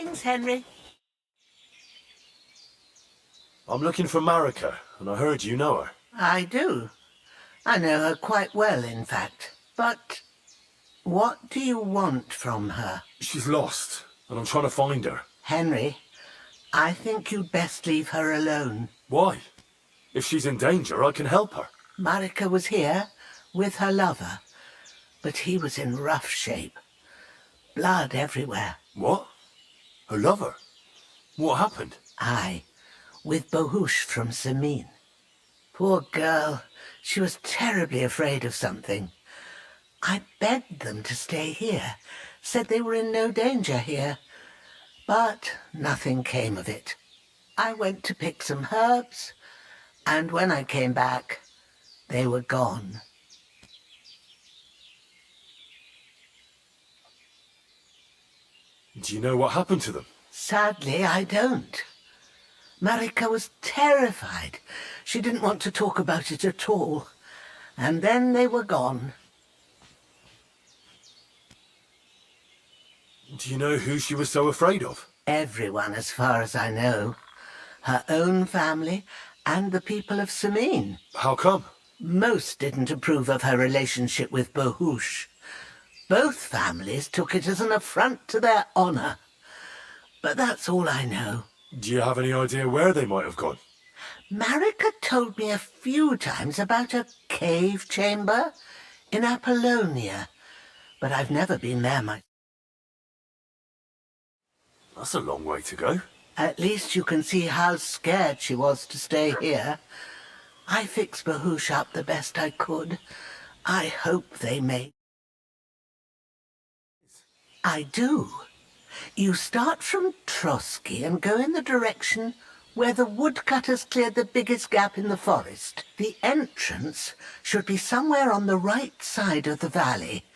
Greetings, Henry. I'm looking for Marika, and I heard you know her. I do. I know her quite well, in fact. But what do you want from her? She's lost, and I'm trying to find her. Henry, I think you'd best leave her alone. Why? If she's in danger, I can help her. Marika was here with her lover, but he was in rough shape. Blood everywhere. What? Her lover? What happened? Aye, with Bohush from Samin. Poor girl, she was terribly afraid of something. I begged them to stay here, said they were in no danger here, but nothing came of it. I went to pick some herbs, and when I came back, they were gone. Do you know what happened to them? Sadly, I don't. Marika was terrified. She didn't want to talk about it at all. And then they were gone. Do you know who she was so afraid of? Everyone, as far as I know. Her own family and the people of Samin. How come? Most didn't approve of her relationship with Bohush. Both families took it as an affront to their honor. But that's all I know. Do you have any idea where they might have gone? Marika told me a few times about a cave chamber in Apollonia, but I've never been there myself. That's a long way to go. At least you can see how scared she was to stay here. I fixed Bohush up the best I could. I hope they may. I do. You start from Trotsky and go in the direction where the woodcutters cleared the biggest gap in the forest. The entrance should be somewhere on the right side of the valley.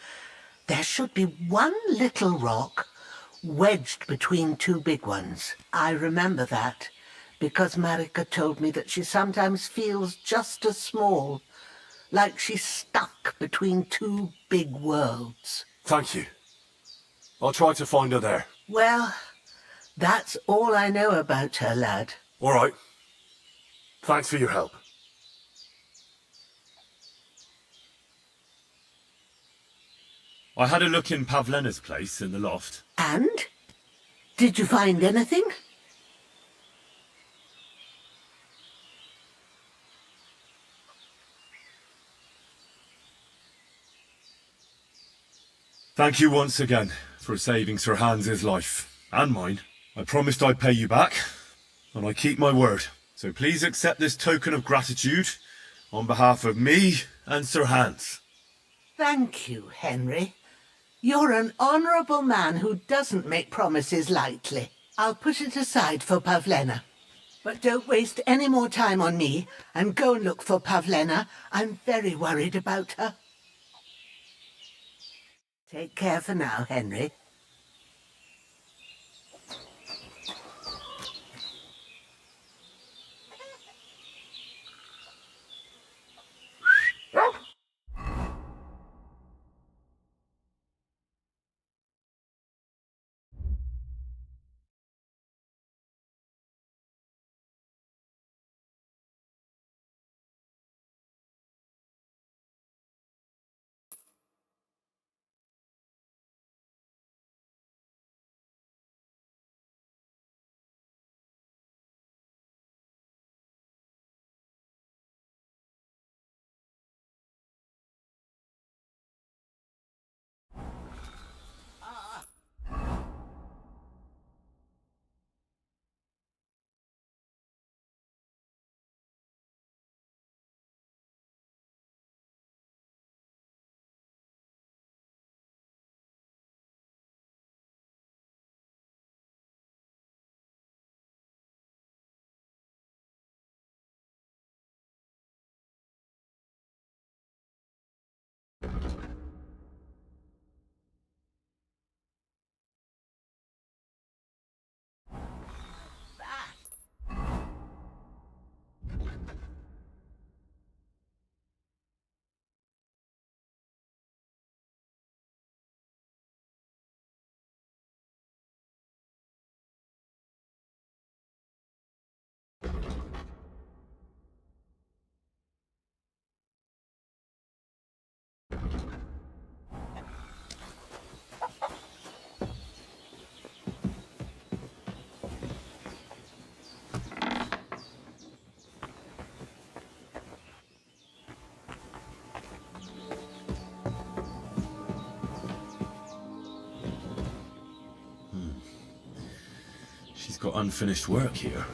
There should be one little rock wedged between two big ones. I remember that because Marika told me that she sometimes feels just as small, like she's stuck between two big worlds. Thank you. I'll try to find her there. Well, that's all I know about her, lad. All right. Thanks for your help. I had a look in Pavlena's place in the loft. And? Did you find anything? Thank you once again for saving Sir Hans's life, and mine. I promised I'd pay you back, and I keep my word. So please accept this token of gratitude on behalf of me and Sir Hans. Thank you, Henry. You're an honourable man who doesn't make promises lightly. I'll put it aside for Pavlena. But don't waste any more time on me, and go and look for Pavlena. I'm very worried about her. Take care for now, Henry. He's got unfinished work here.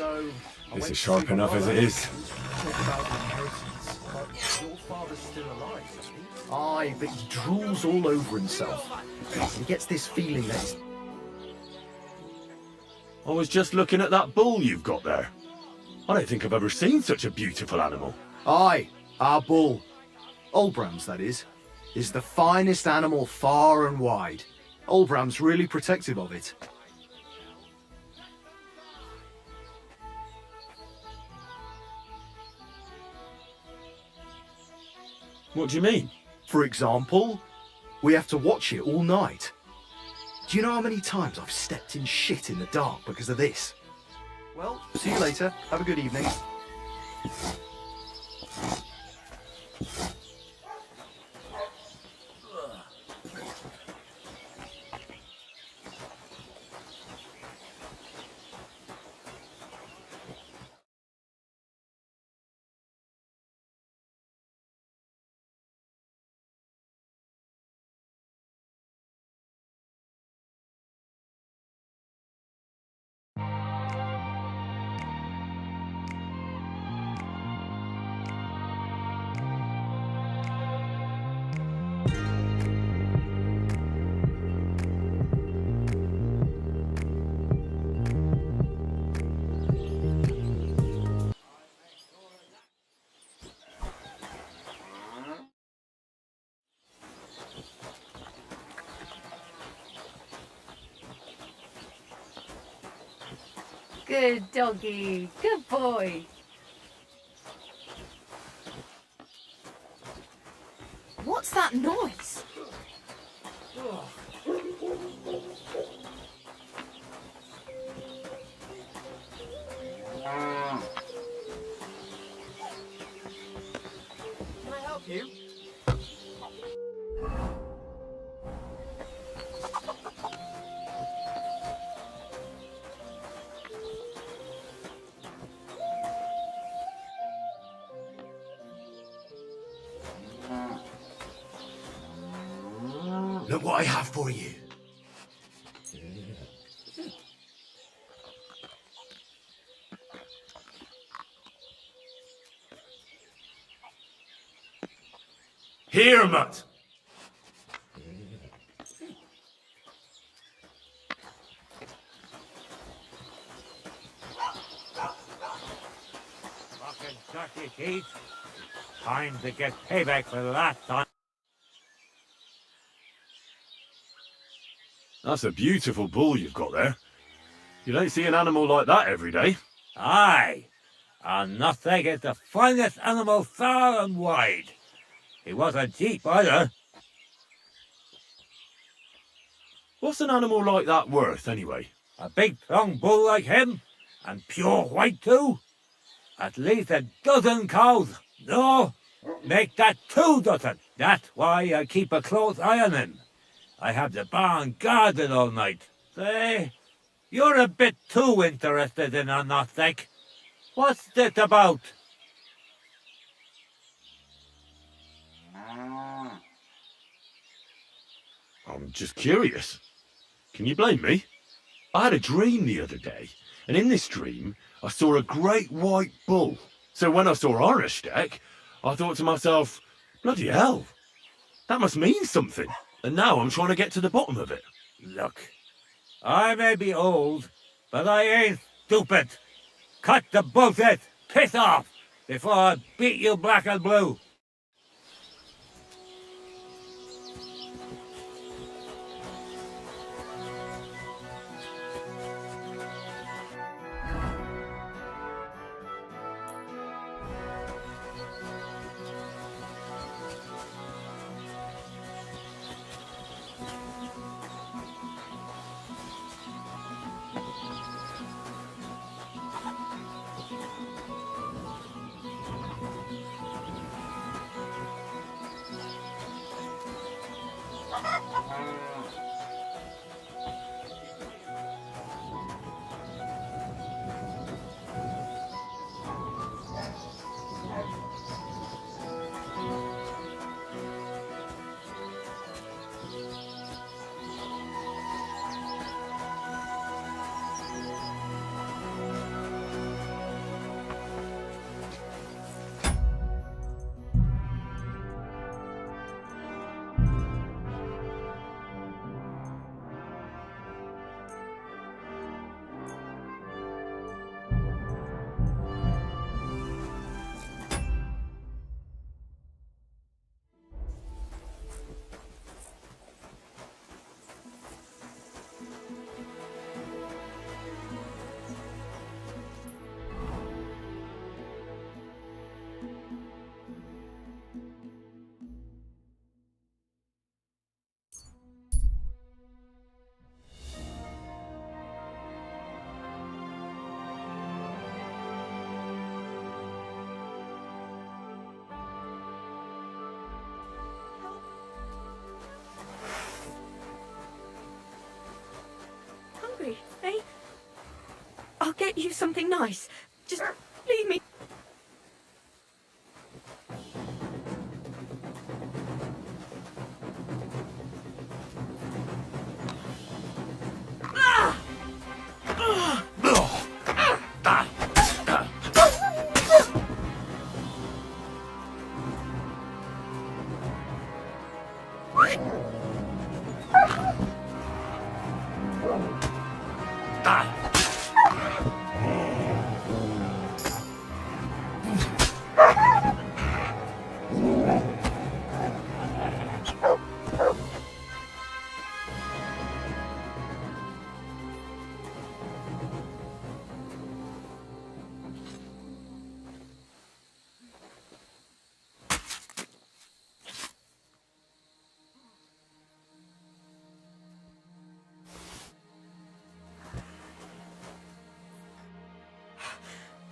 So, This is sharp enough as it is. talk about the inheritance, but your father's still alive, isn't he? Aye, but he drools all over himself. He gets this feeling that he's... I was just looking at that bull you've got there. I don't think I've ever seen such a beautiful animal. Aye, our bull, Olbram's that is the finest animal far and wide. Olbram's really protective of it. What do you mean? For example, we have to watch it all night. Do you know how many times I've stepped in shit in the dark because of this? Well, see you later. Have a good evening. Good doggy, good boy. What's that noise? Can I help you? Look what I have for you. Here, Mutt! Fucking dirty teeth. Time to get payback for that time. That's a beautiful bull you've got there. You don't see an animal like that every day. Aye, and nothing is the finest animal far and wide. He wasn't cheap either. What's an animal like that worth, anyway? A big strong bull like him, and pure white too. At least a dozen cows. No, make that 2 dozen. That's why I keep a close eye on him. I have the barn guarded all night. Say, you're a bit too interested in a nothing. What's this about? I'm just curious. Can you blame me? I had a dream the other day, and in this dream, I saw a great white bull. So when I saw Orishtek, I thought to myself, bloody hell, that must mean something. And now I'm trying to get to the bottom of it. Look, I may be old, but I ain't stupid. Cut the bullshit, piss off, before I beat you black and blue. Hungry, eh? I'll get you something nice. Just leave me.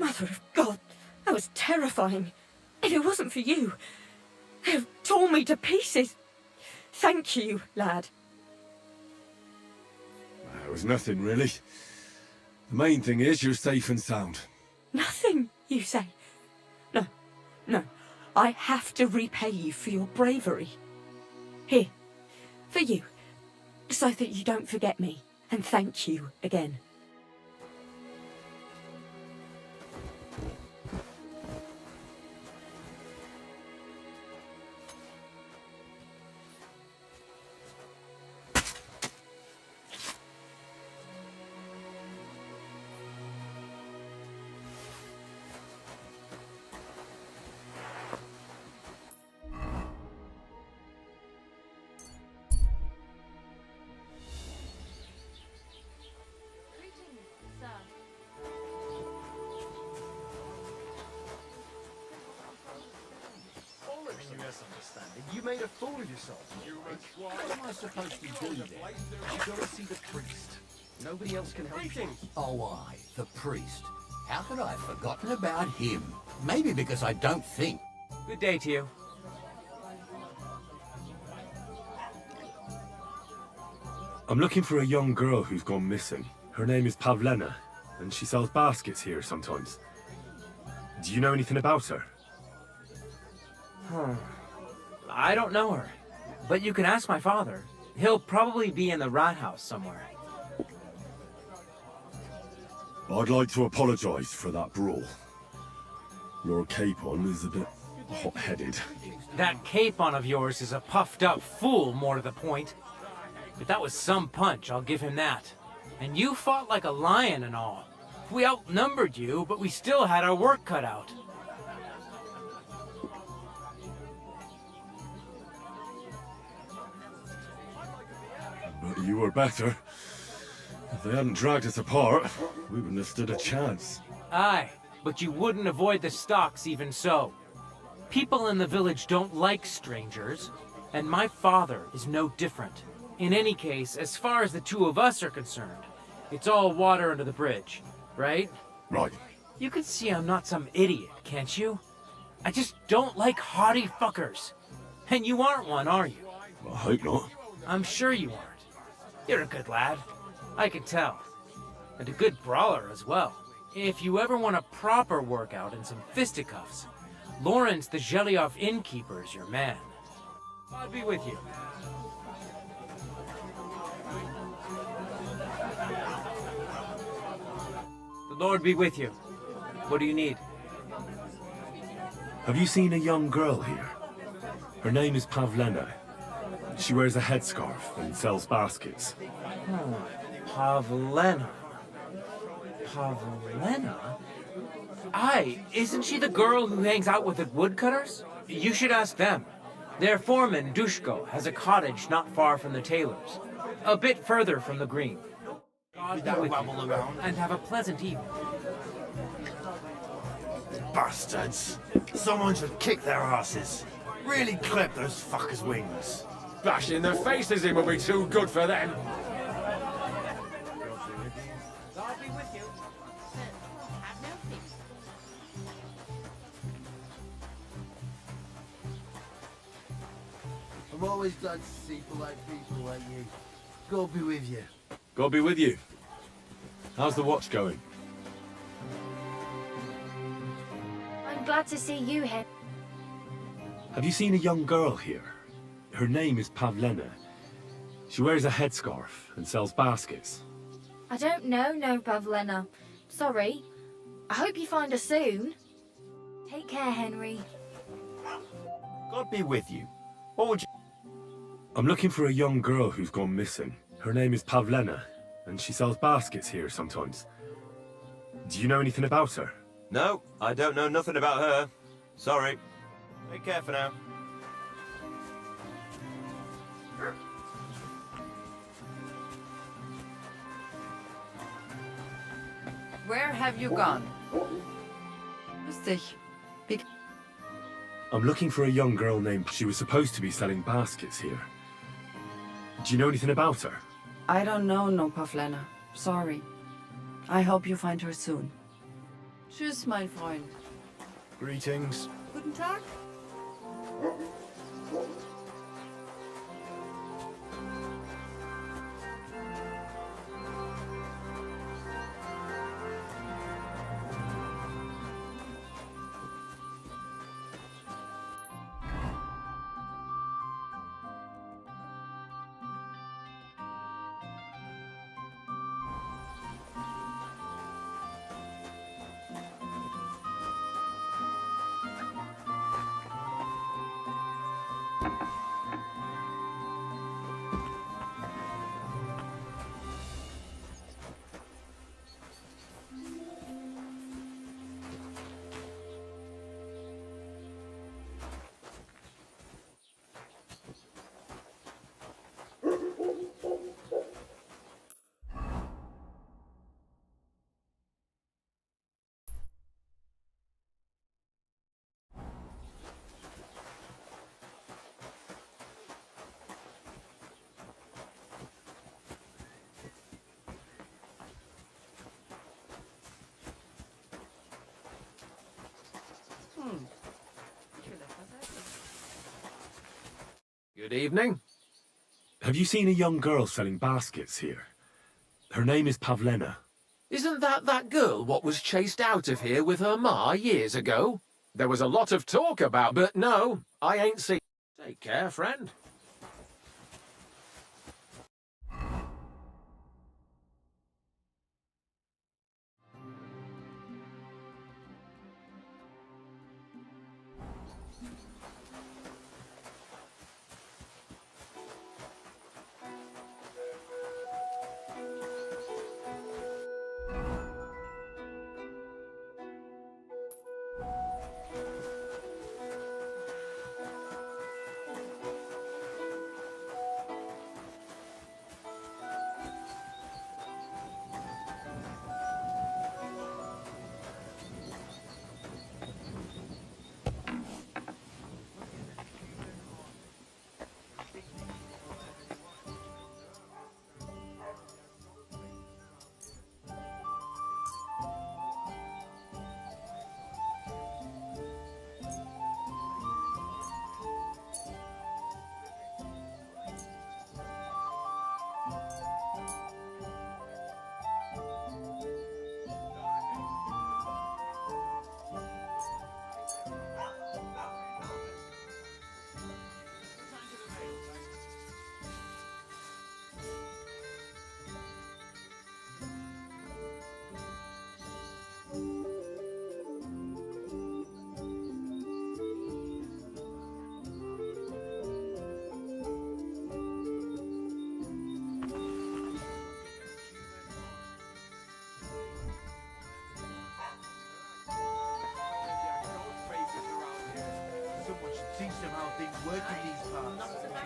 Mother of God, that was terrifying. If it wasn't for you, they'd have torn me to pieces. Thank you, lad. It was nothing, really. The main thing is you're safe and sound. Nothing, you say? No, no. I have to repay you for your bravery. Here, For you. So that you don't forget me. And thank you again. Misunderstanding. You made a fool of yourself. What am I supposed to do then? You go and see the priest. Nobody else can help you. Oh, aye, the priest. How could I have forgotten about him? Maybe because I don't think. Good day to you. I'm looking for a young girl who's gone missing. Her name is Pavlena, and she sells baskets here sometimes. Do you know anything about her? I don't know her, but you can ask my father. He'll probably be in the rat house somewhere. I'd like to apologise for that brawl. Your capon is a bit hot-headed. That capon of yours is a puffed-up fool, more to the point. But that was some punch, I'll give him that. And you fought like a lion and all. We outnumbered you, but we still had our work cut out. But you were better. If they hadn't dragged us apart, we wouldn't have stood a chance. Aye, but you wouldn't avoid the stocks even so. People in the village don't like strangers, and my father is no different. In any case, as far as the two of us are concerned, it's all water under the bridge, right? Right. You can see I'm not some idiot, can't you? I just don't like haughty fuckers. And you aren't one, are you? I hope not. I'm sure you aren't. You're a good lad. I can tell. And a good brawler as well. If you ever want a proper workout and some fisticuffs, Lawrence the Gelioff innkeeper is your man. God be with you. The Lord be with you. What do you need? Have you seen a young girl here? Her name is Pavlena. She wears a headscarf and sells baskets. Pavlena. Pavlena? Aye, isn't she the girl who hangs out with the woodcutters? You should ask them. Their foreman, Dushko, has a cottage not far from the tailor's. A bit further from the green. God be with you, and have a pleasant evening. Bastards. Someone should kick their asses. Really clip those fuckers' wings. Bashing their faces in will be too good for them. God be with you. I'm always glad to see polite people like you. God be with you. God be with you. How's the watch going? I'm glad to see you here. Have you seen a young girl here? Her name is Pavlena. She wears a headscarf and sells baskets. I don't know, no, Pavlena. Sorry. I hope you find her soon. Take care, Henry. God be with you. What would you... I'm looking for a young girl who's gone missing. Her name is Pavlena, and she sells baskets here sometimes. Do you know anything about her? No, I don't know nothing about her. Sorry. Take care for now. Where have you gone? Lustig. I'm looking for a young girl named... She was supposed to be selling baskets here. Do you know anything about her? I don't know, no, Pavlena. Sorry. I hope you find her soon. Tschüss, mein Freund. Greetings. Guten Tag. Good evening. Have you seen a young girl selling baskets here? Her name is Pavlena. Isn't that girl what was chased out of here with her ma years ago? There was a lot of talk about, but no, I ain't seen. Take care, friend.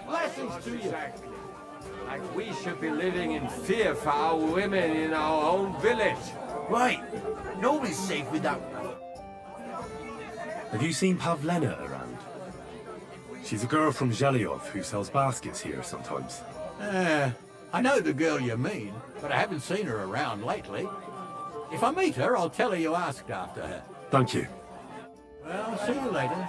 Blessings to you. Like we should be living in fear for our women in our own village. Right. Nobody's safe without... Have you seen Pavlena around? She's a girl from Zhelyov who sells baskets here sometimes. I know the girl you mean, but I haven't seen her around lately. If I meet her, I'll tell her you asked after her. Thank you. Well, see you later.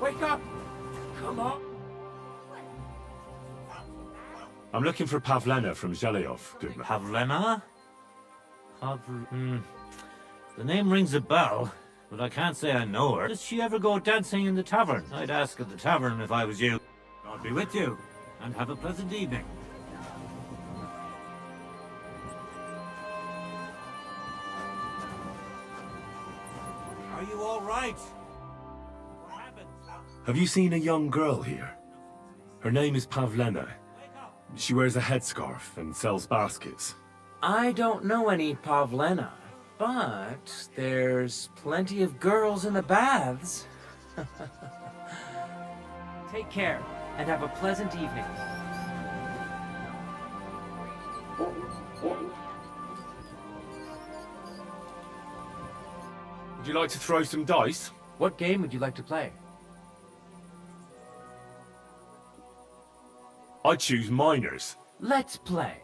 Wake up! Come on! I'm looking for Pavlena from Zhelyov, Goodman. Pavlena? The name rings a bell, but I can't say I know her. Does she ever go dancing in the tavern? I'd ask at the tavern if I was you. God be with you, and have a pleasant evening. Are you all right? What happened? Have you seen a young girl here? Her name is Pavlena. She wears a headscarf and sells baskets. I don't know any Pavlena, but there's plenty of girls in the baths. Take care, and have a pleasant evening. Would you like to throw some dice? What game would you like to play? I'd choose minors. Let's play.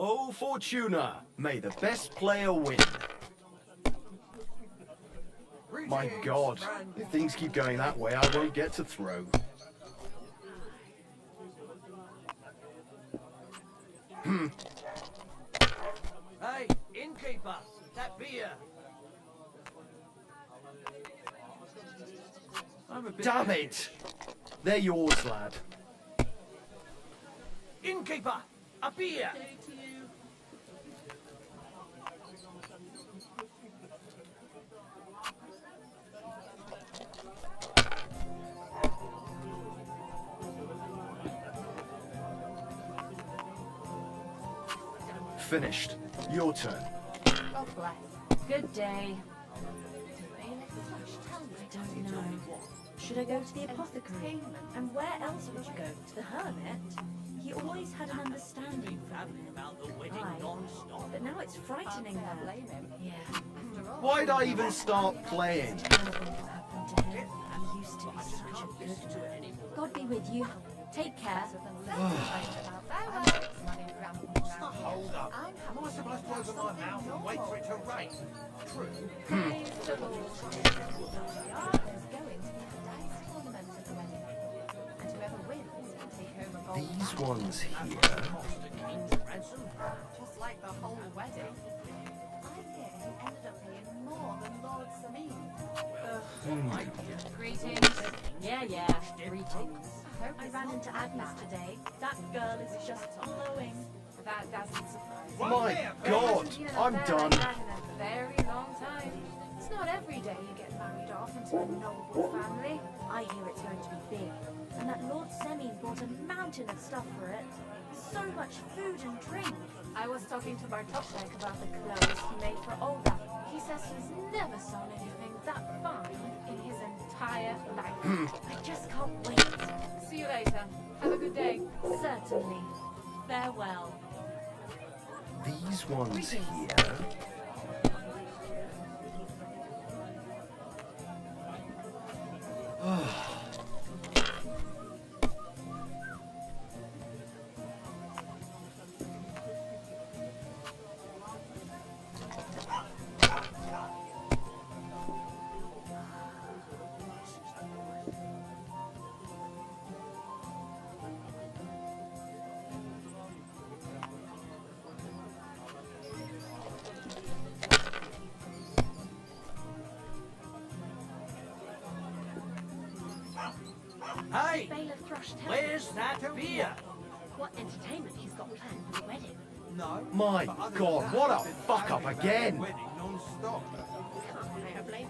Oh, Fortuna, may the best player win. My God, if things keep going that way, I won't get to throw. Hey, innkeeper, that beer. Damn it! They're yours, lad. Innkeeper, a beer. Finished. Your turn. God bless. Good day. I don't know. Should I go to the apothecary? And where else would you go? To the hermit? He always had an understanding for women. Aye. But now it's frightening her. Yeah. Why'd I even start playing? Terrible what happened to him. He used to be such a good man. God be with you. Take care. Hold up. Am I supposed to open my mouth and wait for it to rain? True. These ones here. Just like the whole wedding. I hear he ended up paying more than Lord Samin. Greetings. Yeah. Greetings. I ran into Agnes today. That girl is just glowing. That doesn't surprise me. My God, I'm done. In a very long time. It's not every day you get married off into a noble family. I hear it's going to be big. And that Lord Semin bought a mountain of stuff for it. So much food and drink. I was talking to Bartoszek about the clothes he made for Olga. He says he's never sewn anything that fine in his entire life. I just can't wait. See you later. Have a good day. Certainly. Farewell. These ones here. Hey, Bailiff Thrush, tell where's me. that beer? What entertainment he's got planned for the wedding? No. My but other God, than what that, a it's been fuck up raving about again. the wedding non-stop. Can't I blame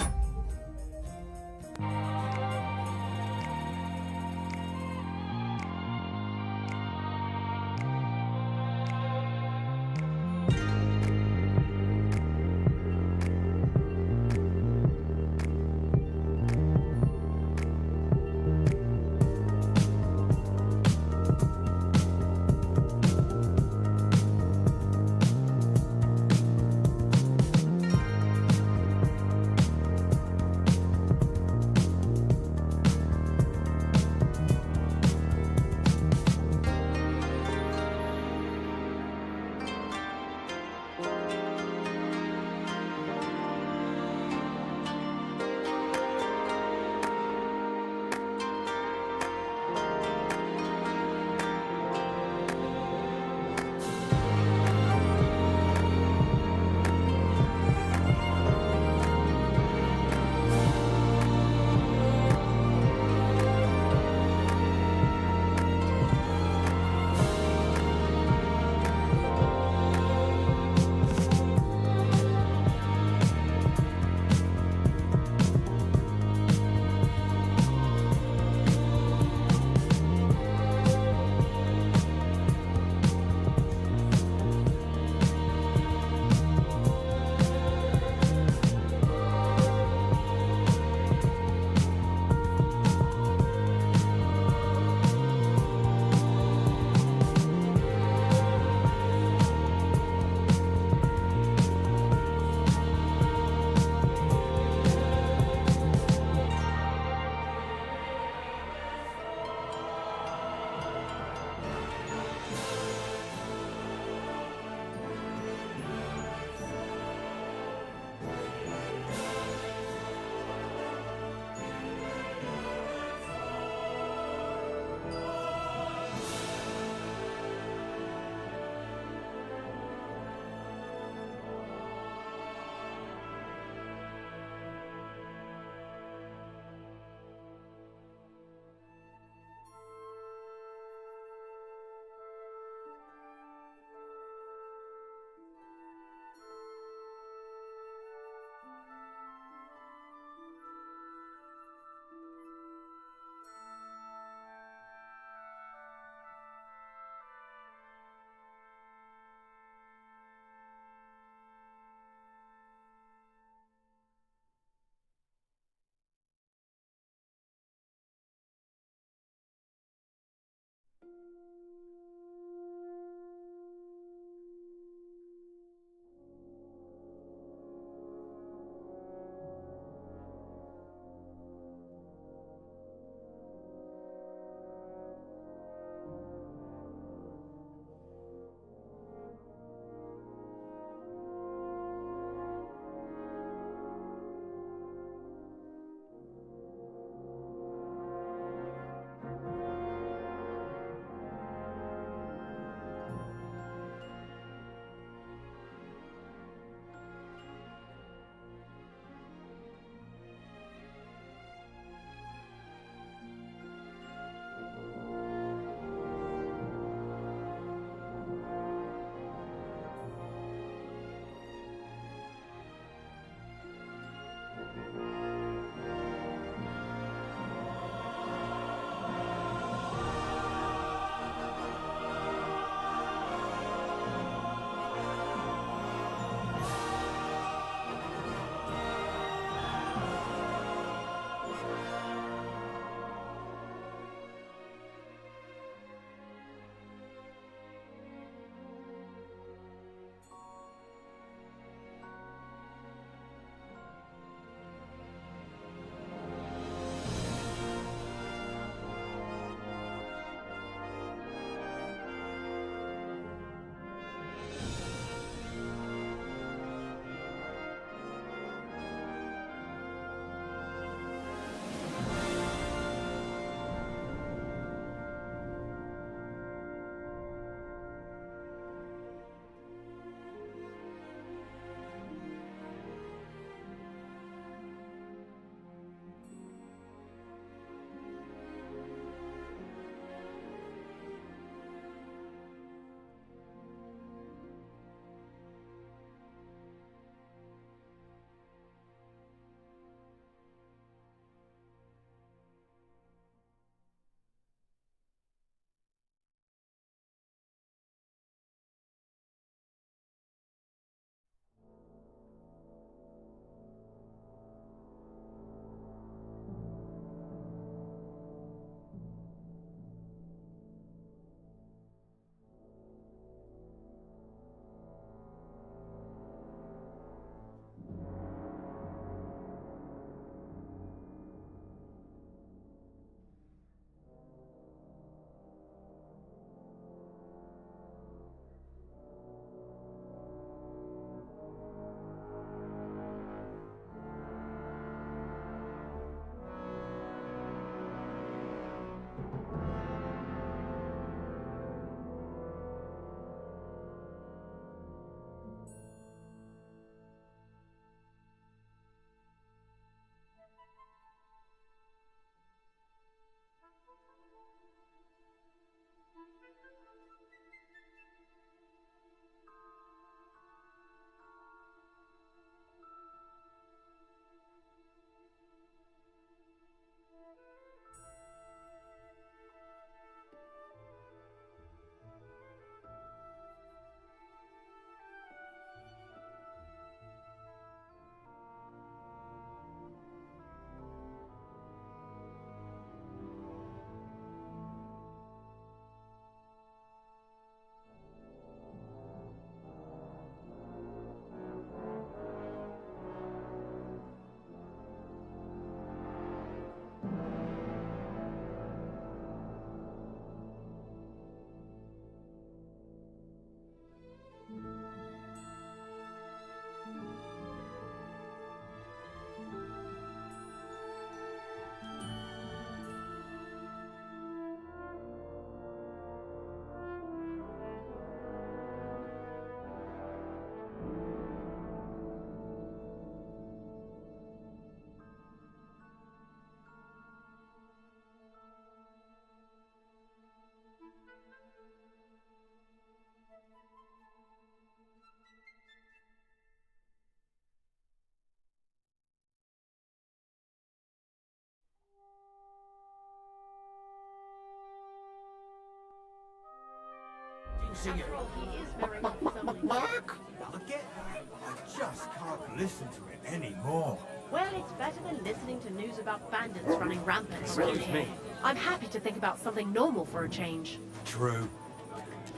Mark? I get that. I just can't listen to it anymore. Well, it's better than listening to news about bandits running rampant around Excuse here. me. I'm happy to think about something normal for a change. True.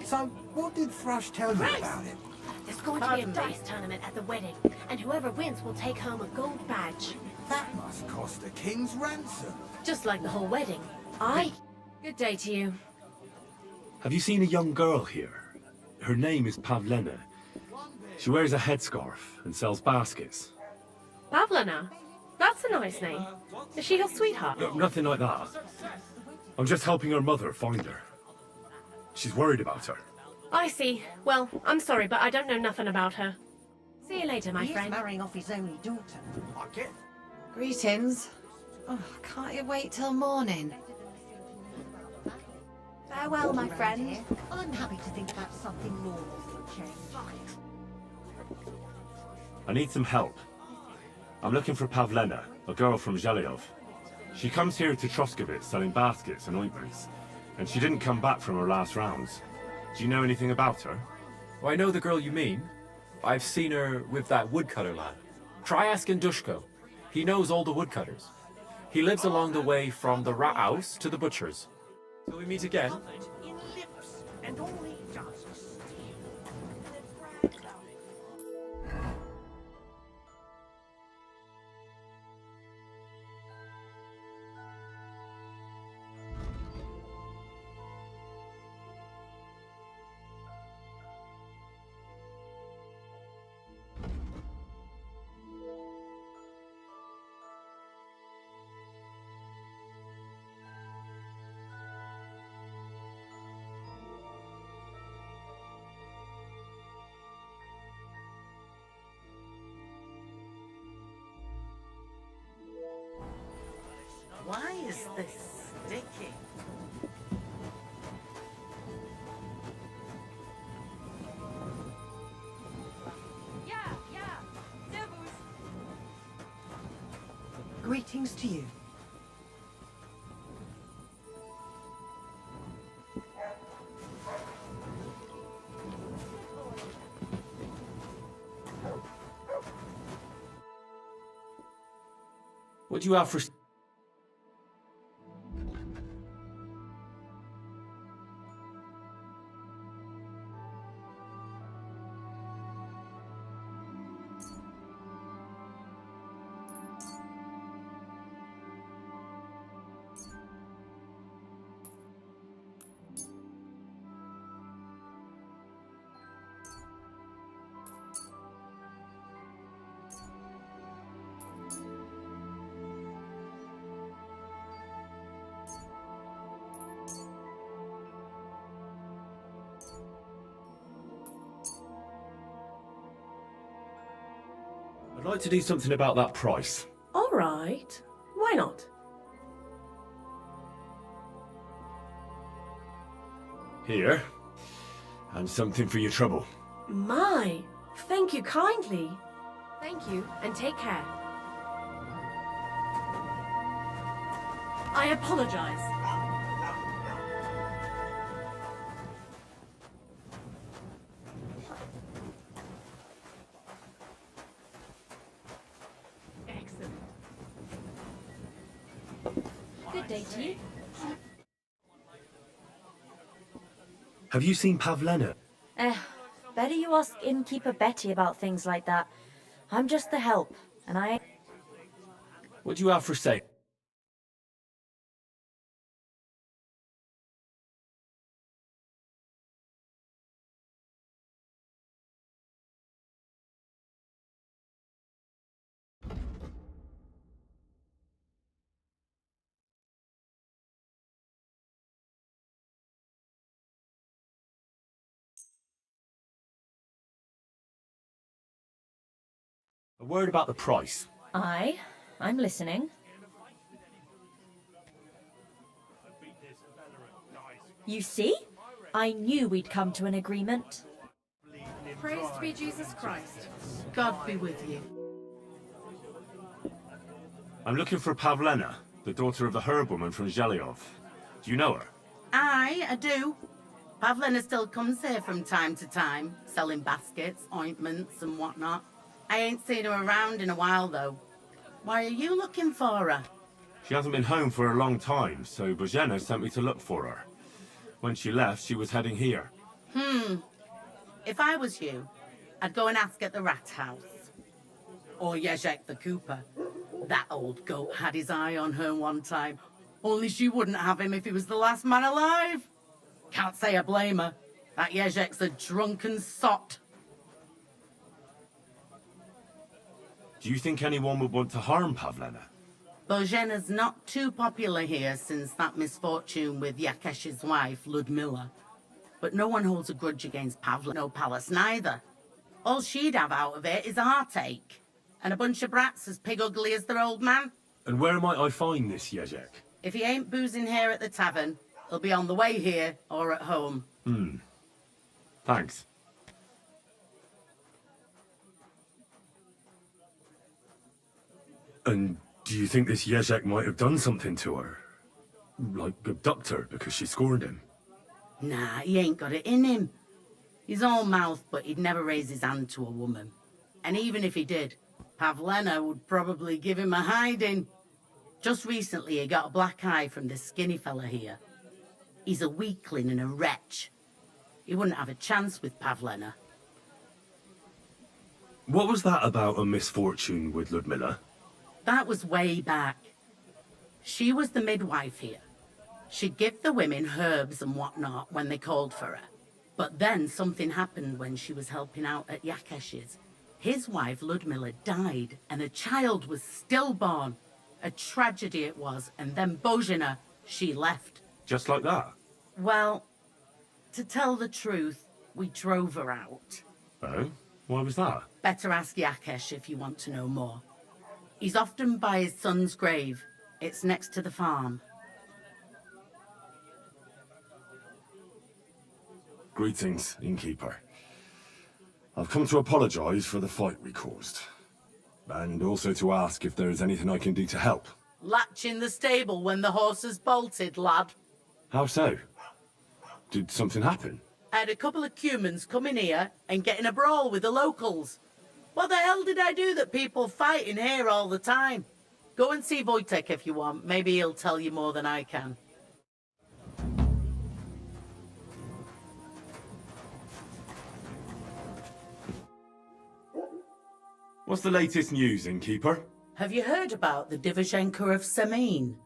So, what did Thrush tell you about it? There's going to be a dice tournament at the wedding, and whoever wins will take home a gold badge. That must cost a king's ransom. Just like the whole wedding. Good day to you. Have you seen a young girl here? Her name is Pavlena. She wears a headscarf and sells baskets. Pavlena? That's a nice name. Is she your sweetheart? No, nothing like that. I'm just helping her mother find her. She's worried about her. I see. Well, I'm sorry, but I don't know nothing about her. See you later, my friend. Marrying off his only daughter. Greetings. Oh, can't you wait till morning? Farewell, my friend. I'm happy to think about something normal for a change. I need some help. I'm looking for Pavlena, a girl from Zhelyov. She comes here to Troskevitz selling baskets and ointments, and she didn't come back from her last rounds. Do you know anything about her? Oh, I know the girl you mean. I've seen her with that woodcutter lad. Try asking Dushko. He knows all the woodcutters. He lives along the way from the rat house to the butcher's. Till we meet again. In lips and only dust. Why is this sticky? Greetings to you. What do you have for... I'd like to do something about that price. All right. Why not? Here. And something for your trouble. My, thank you kindly. Thank you, and take care. I apologize. Excellent. Good day to you. Have you seen Pavlena? Better you ask innkeeper Betty about things like that. I'm just the help, and I... What do you have for sale? A word about the price. I'm listening. You see? I knew we'd come to an agreement. Praised be Jesus Christ. God be with you. I'm looking for Pavlena, the daughter of the herbwoman from Zhelyov. Do you know her? Aye, I do. Pavlena still comes here from time to time, selling baskets, ointments and whatnot. I ain't seen her around in a while, though. Why are you looking for her? She hasn't been home for a long time, so Bohemia sent me to look for her. When she left, she was heading here. If I was you, I'd go and ask at the rat house. Or Jezek the cooper. That old goat had his eye on her one time. Only she wouldn't have him if he was the last man alive. Can't say I blame her. That Jezek's a drunken sot. Do you think anyone would want to harm Pavlena? Božena's not too popular here since that misfortune with Yakesh's wife, Ludmilla. But no one holds a grudge against Pavlena, no palace neither. All she'd have out of it is a heartache. And a bunch of brats as pig ugly as their old man. And where might I find this Jezek? If he ain't boozing here at the tavern, he'll be on the way here or at home. Thanks. And do you think this Jezek might have done something to her? Like abduct her because she scorned him? Nah, he ain't got it in him. He's all mouth, but he'd never raise his hand to a woman. And even if he did, Pavlena would probably give him a hiding. Just recently he got a black eye from this skinny fella here. He's a weakling and a wretch. He wouldn't have a chance with Pavlena. What was that about a misfortune with Ludmilla? That was way back. She was the midwife here. She'd give the women herbs and whatnot when they called for her. But then something happened when she was helping out at Yakesh's. His wife, Ludmilla, died, and a child was stillborn. A tragedy it was, and then Božena, she left. Just like that? Well, to tell the truth, we drove her out. Oh? Why was that? Better ask Yakesh if you want to know more. He's often by his son's grave. It's next to the farm. Greetings, innkeeper. I've come to apologise for the fight we caused. And also to ask if there is anything I can do to help. Latch in the stable when the horses bolted, lad. How so? Did something happen? I had a couple of cumans come in here and get in a brawl with the locals. What the hell did I do that people fight in here all the time? Go and see Wojtek if you want. Maybe he'll tell you more than I can. What's the latest news, innkeeper? Have you heard about the Divizhenka of Semin?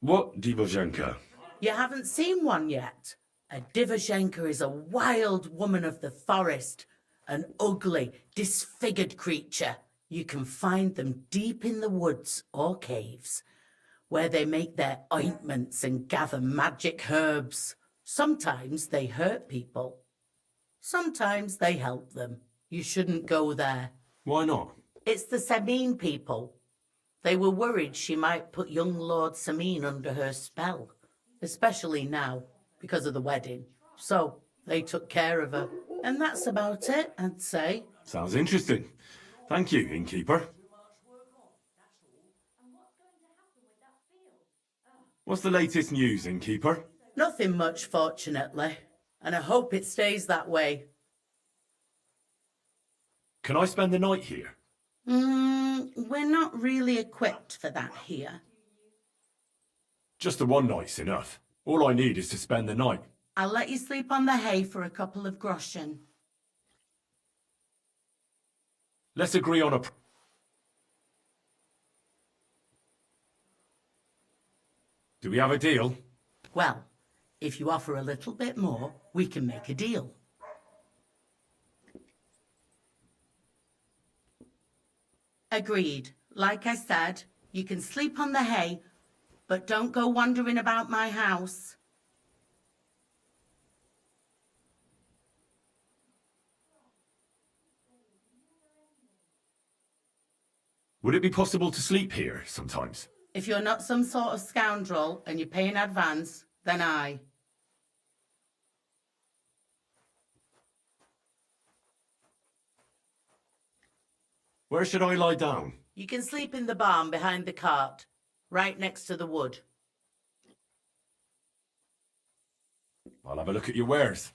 What Divozhenka? You haven't seen one yet. A Divizhenka is a wild woman of the forest. An ugly, disfigured creature. You can find them deep in the woods or caves, where they make their ointments and gather magic herbs. Sometimes they hurt people. Sometimes they help them. You shouldn't go there. Why not? It's the Semine people. They were worried she might put young Lord Semine under her spell, especially now, because of the wedding. So they took care of her. And that's about it, I'd say. Sounds interesting. Thank you, innkeeper. What's the latest news, innkeeper? Nothing much, fortunately. And I hope it stays that way. Can I spend the night here? We're not really equipped for that here. Just the one night's enough. All I need is to spend the night. I'll let you sleep on the hay for a couple of groschen. Let's agree on a... Do we have a deal? Well, if you offer a little bit more, we can make a deal. Agreed. Like I said, you can sleep on the hay, but don't go wandering about my house. Would it be possible to sleep here sometimes? If you're not some sort of scoundrel and you pay in advance, then aye. Where should I lie down? You can sleep in the barn behind the cart, right next to the wood. I'll have a look at your wares.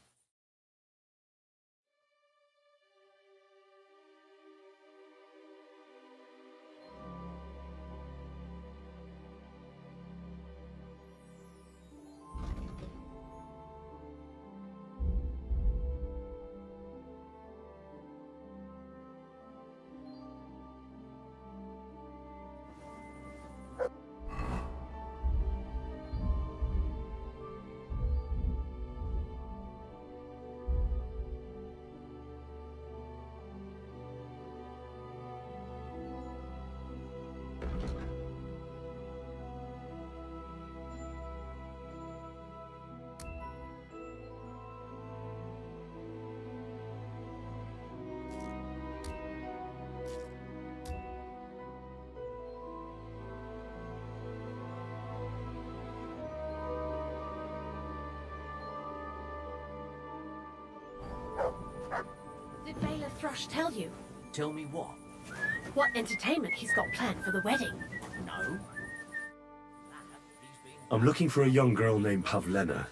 Did Bailiff Thrush tell you Tell me what? what entertainment he's got planned for the wedding? No. I'm looking for a young girl named Pavlena.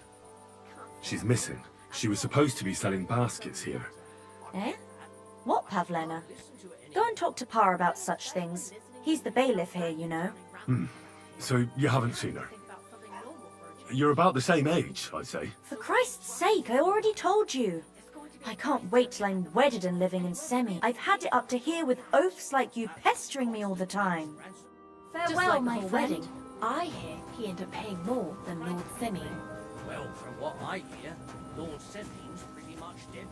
She's missing. She was supposed to be selling baskets here. Eh? What, Pavlena? Go and talk to Pa about such things. He's the bailiff here, you know. So you haven't seen her? You're about the same age, I'd say. For Christ's sake, I already told you. I can't wait till I'm wedded and living in Semi. I've had it up to here with oafs like you pestering me all the time. Just Farewell, like the my whole friend. wedding, I hear he ended up paying more than Lord Semine. Well, from what I hear, Lord Semine's pretty much dead.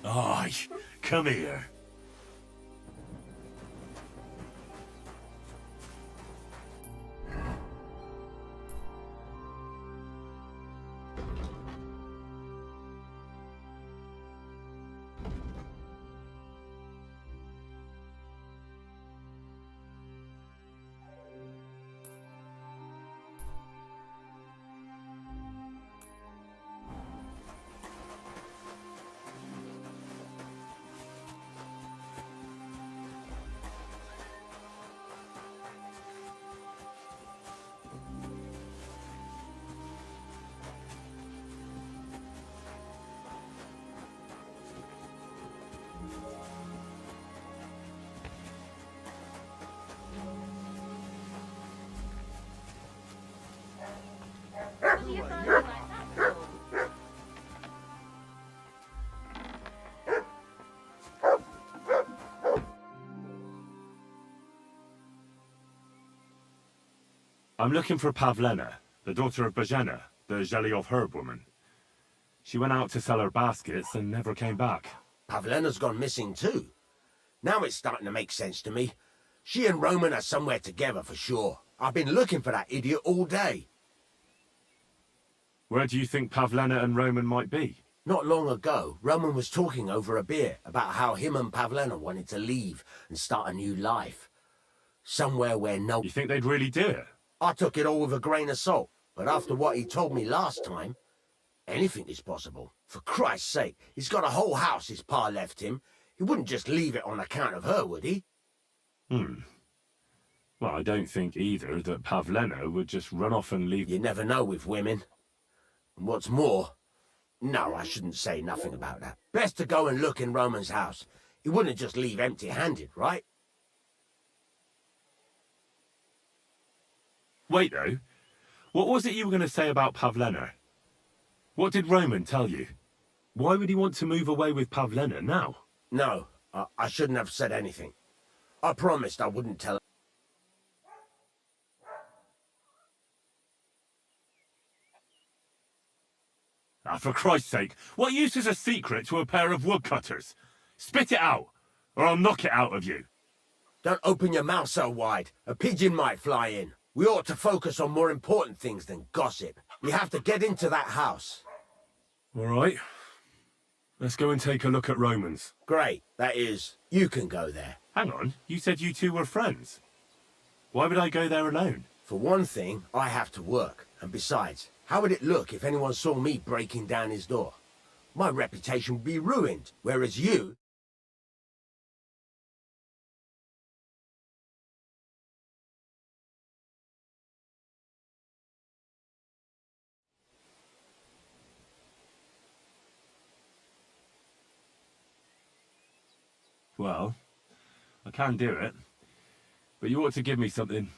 Aye, come here. I'm looking for Pavlena, the daughter of Bohemia, the Zhelyov herb woman. She went out to sell her baskets and never came back. Pavlena's gone missing too. Now it's starting to make sense to me. She and Roman are somewhere together for sure. I've been looking for that idiot all day. Where do you think Pavlena and Roman might be? Not long ago, Roman was talking over a beer about how him and Pavlena wanted to leave and start a new life. Somewhere where no... You think they'd really do it? I took it all with a grain of salt, but after what he told me last time, anything is possible. For Christ's sake, he's got a whole house his pa left him. He wouldn't just leave it on account of her, would he? Well, I don't think either that Pavlena would just run off and leave... You never know with women. And what's more... No, I shouldn't say nothing about that. Best to go and look in Roman's house. He wouldn't just leave empty-handed, right? Wait, though. What was it you were going to say about Pavlena? What did Roman tell you? Why would he want to move away with Pavlena now? No, I shouldn't have said anything. I promised I wouldn't tell. Ah, for Christ's sake, what use is a secret to a pair of woodcutters? Spit it out, or I'll knock it out of you. Don't open your mouth so wide. A pigeon might fly in. We ought to focus on more important things than gossip. We have to get into that house. All right. Let's go and take a look at Roman's. Great. That is, you can go there. Hang on, you said you two were friends. Why would I go there alone? For one thing, I have to work. And besides, how would it look if anyone saw me breaking down his door? My reputation would be ruined, whereas you... Well, I can do it. But you ought to give me something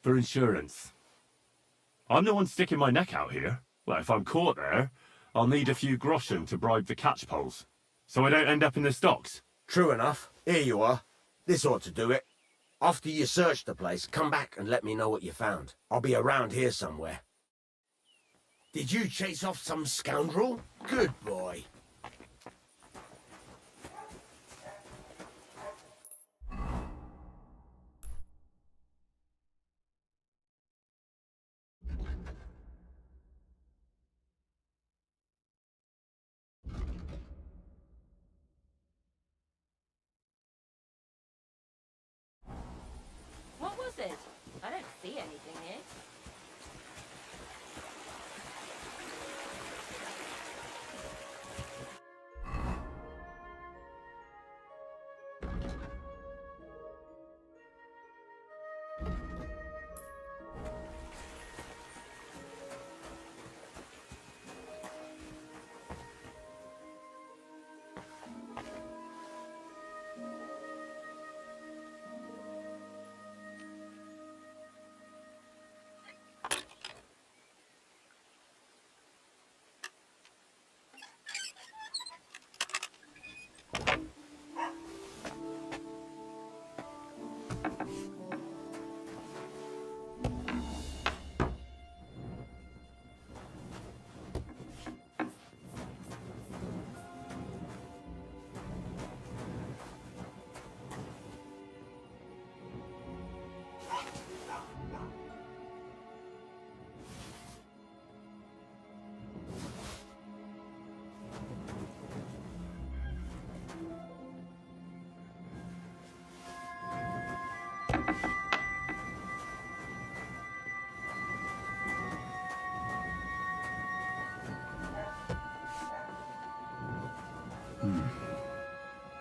for insurance. I'm the one sticking my neck out here. Well, if I'm caught there, I'll need a few groschen to bribe the catchpoles, so I don't end up in the stocks. True enough. Here you are. This ought to do it. After you search the place, come back and let me know what you found. I'll be around here somewhere. Did you chase off some scoundrel? Good boy. see anything here.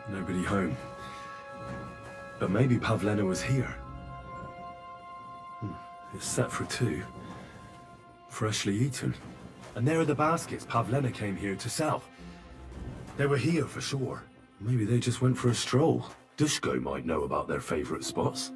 Nobody home. But maybe Pavlena was here. It's set for 2. Freshly eaten. And there are the baskets Pavlena came here to sell. They were here for sure. Maybe they just went for a stroll. Dushko might know about their favorite spots.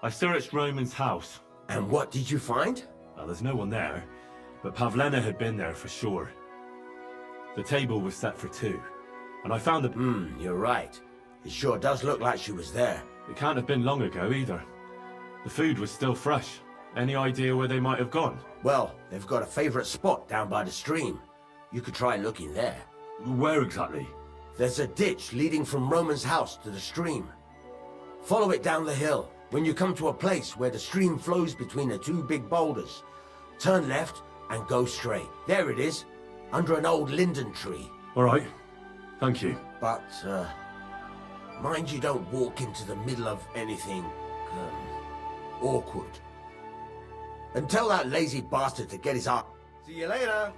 I searched Roman's house. And what did you find? Well, there's no one there, but Pavlena had been there for sure. The table was set for 2, and I found the... You're right. It sure does look like she was there. It can't have been long ago either. The food was still fresh. Any idea where they might have gone? Well, they've got a favorite spot down by the stream. You could try looking there. Where exactly? There's a ditch leading from Roman's house to the stream. Follow it down the hill. When you come to a place where the stream flows between the 2 big boulders, turn left and go straight. There it is, under an old linden tree. All right. Thank you. But, mind you don't walk into the middle of anything, awkward. And tell that lazy bastard to get his art. See you later.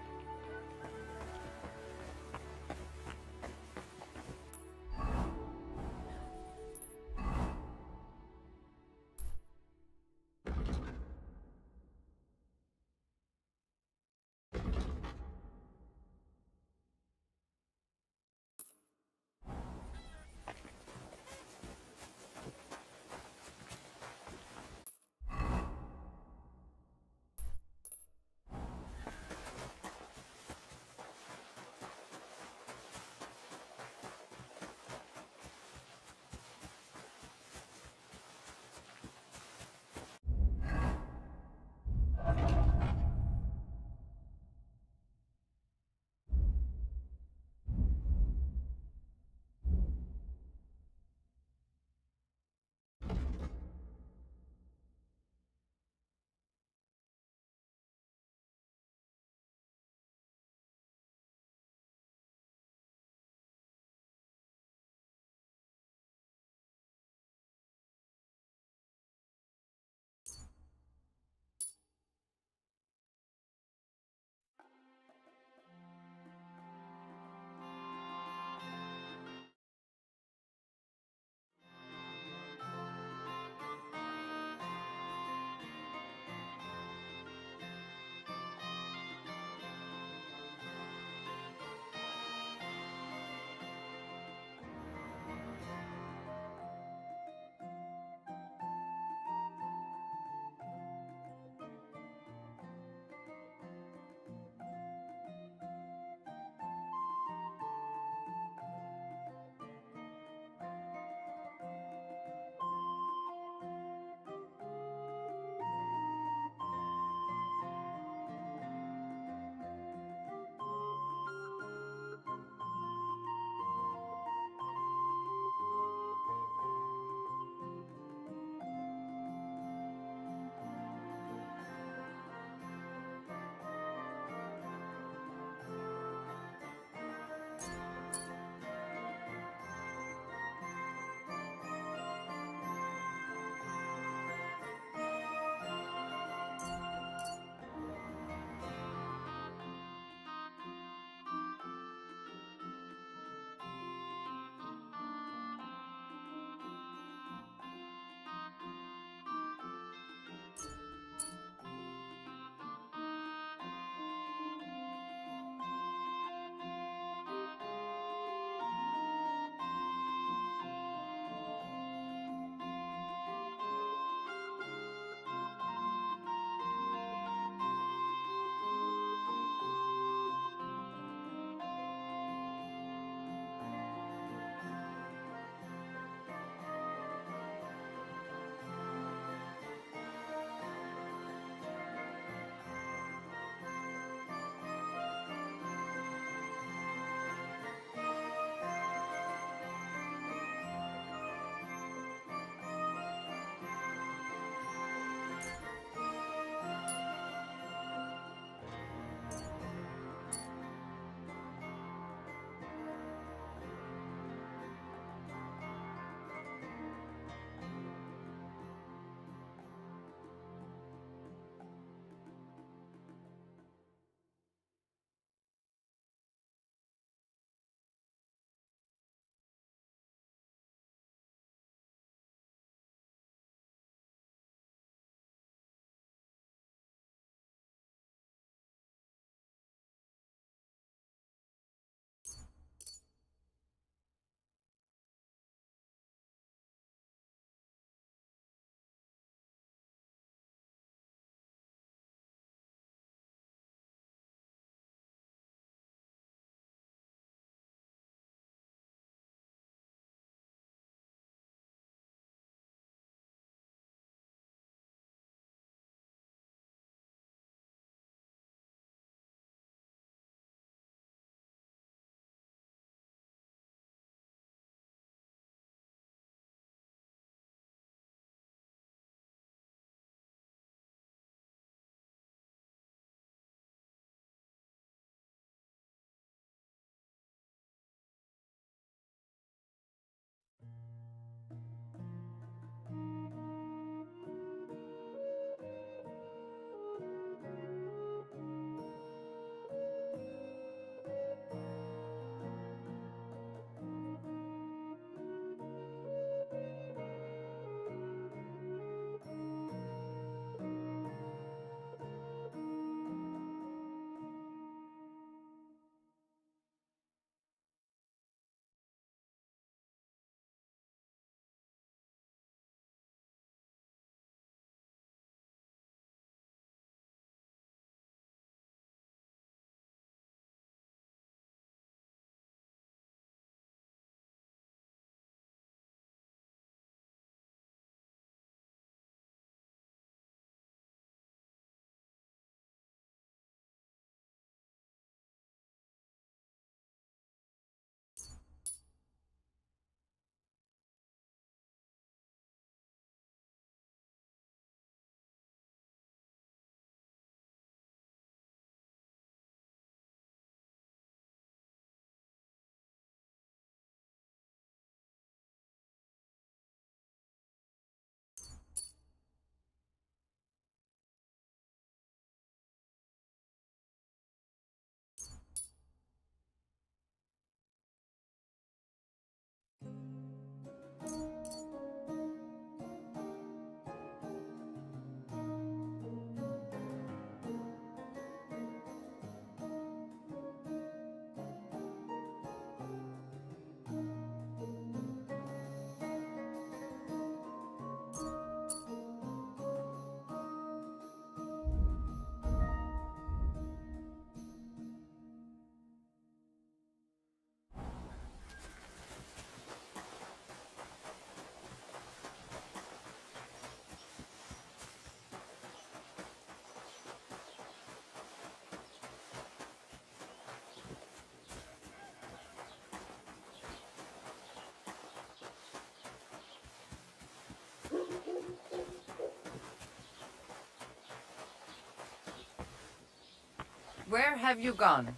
Where have you gone?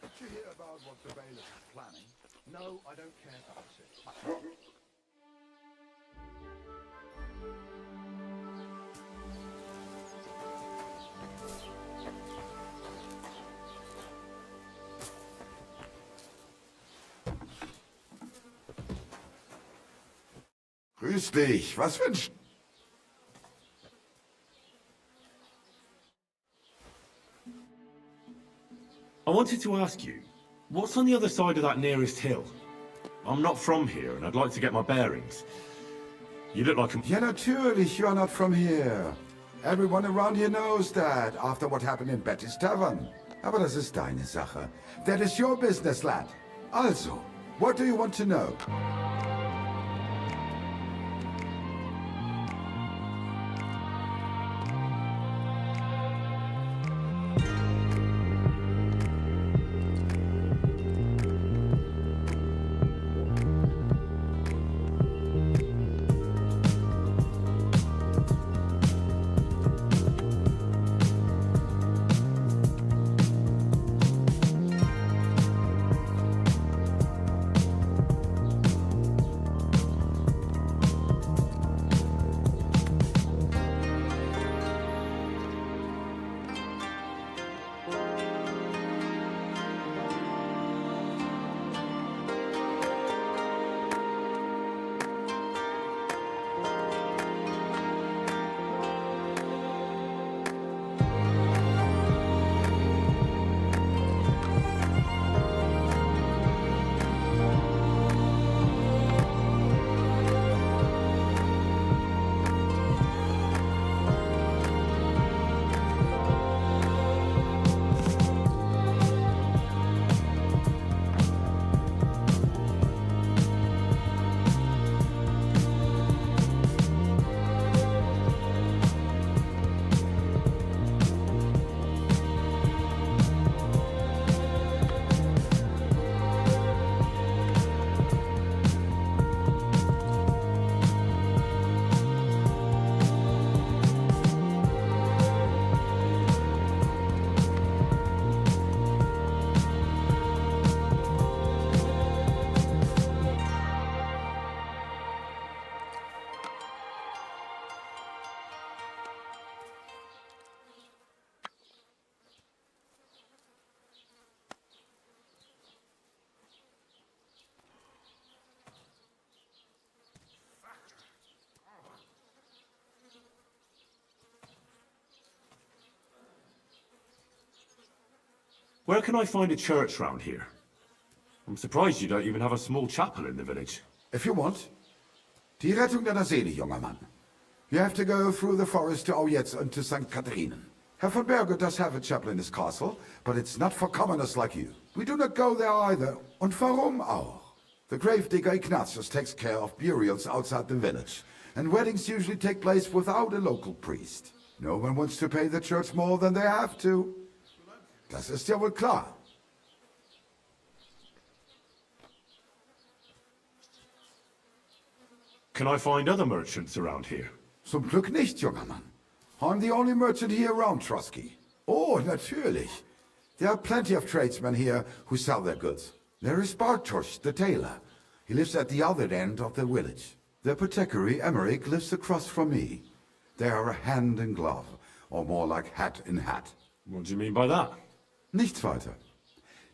Did you hear about what the bailiff is planning? No, I don't care about it. Grüß dich, was wünschst du? I wanted to ask you, what's on the other side of that nearest hill? I'm not from here, and I'd like to get my bearings. You look like a... Ja, natürlich, you're not from here. Everyone around here knows that, after what happened in Betty's Tavern. Aber das ist deine Sache. That is your business, lad. Also, what do you want to know? Where can I find a church round here? I'm surprised you don't even have a small chapel in the village. If you want. Die Rettung deiner Seele, junger Mann. You have to go through the forest to Aujetz and to St. Catharinen. Herr von Berger does have a chapel in his castle, but it's not for commoners like you. We do not go there either. Und warum auch? The gravedigger Ignatius takes care of burials outside the village, and weddings usually take place without a local priest. No one wants to pay the church more than they have to. Das ist ja wohl klar. Can I find other merchants around here? Zum Glück nicht, junger Mann. I'm the only merchant here around Trusky. Oh, natürlich. There are plenty of tradesmen here who sell their goods. There is Bartosz, the tailor. He lives at the other end of the village. The apothecary, Emmerich, lives across from me. They are hand in glove, or more like hat in hat. What do you mean by that? Nichts weiter.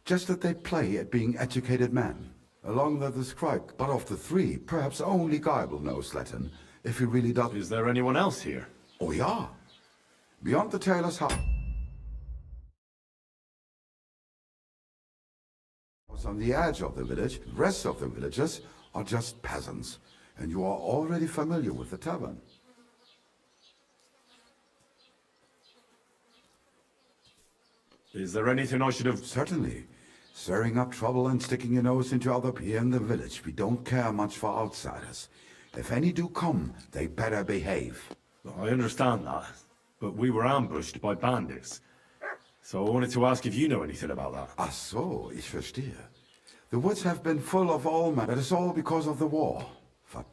Just that they play at being educated men. Along with the scribe, but of the three, perhaps only Geibel knows Latin, if he really does. Is there anyone else here? Oh ja. Beyond the tailor's house. On the edge of the village, the rest of the villagers are just peasants, and you are already familiar with the tavern. Is there anything I should have... Certainly. Stirring up trouble and sticking your nose into other here in the village. We don't care much for outsiders. If any do come, they better behave. I understand that, but we were ambushed by bandits. So I wanted to ask if you know anything about that. Ach so, ich verstehe. The woods have been full of all men. That is all because of the war.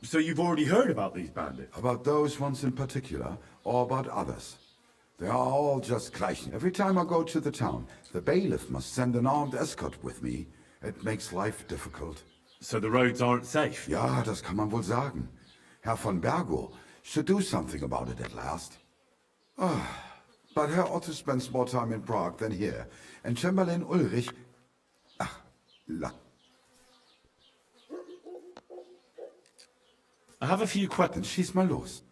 So you've already heard about these bandits? About those ones in particular, or about others? They are all just gleich. Every time I go to the town, the bailiff must send an armed escort with me. It makes life difficult. So the roads aren't safe? Ja, das kann man wohl sagen. Herr von Bergo should do something about it at last. But Herr Otto spends more time in Prague than here, and Chamberlain Ulrich... Ach, I have a few questions. Dann schieß mal los.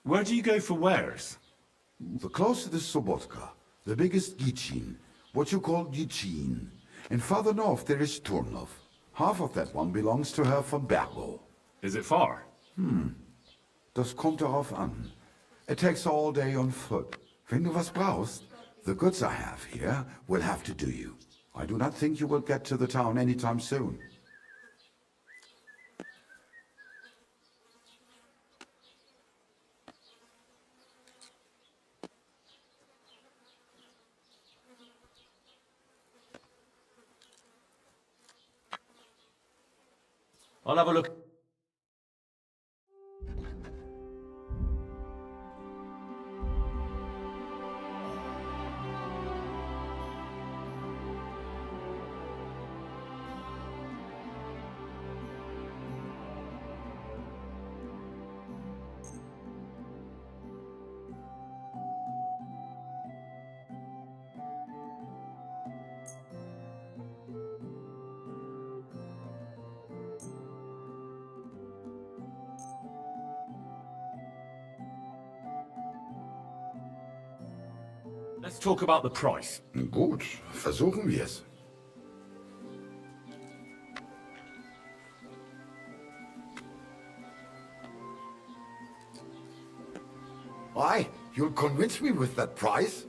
Where do you go for wares? The closer is Sobotka, the biggest Gichin, what you call Gichin. And farther north there is Turnov. Half of that one belongs to Herr von Bergo. Is it far? Das kommt darauf an. It takes all day on foot. Wenn du was brauchst, the goods I have here will have to do you. I do not think you will get to the town anytime soon. I'll have a look. Let's talk about the price. Gut, versuchen wir es. Why? You'll convince me with that price?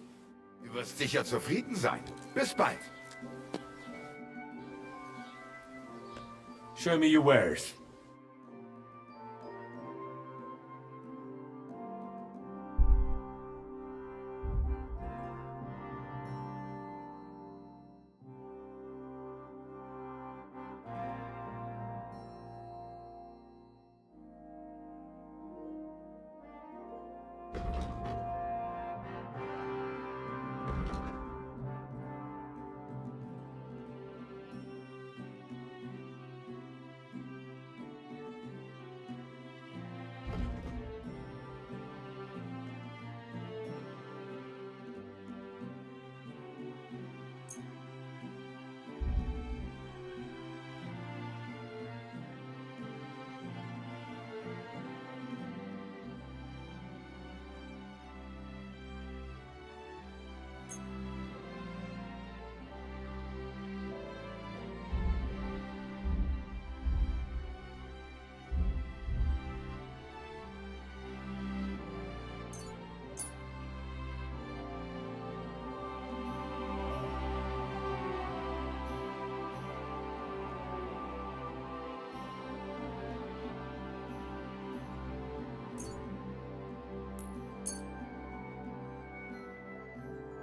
Du wirst sicher zufrieden sein. Bis bald. Show me your wares.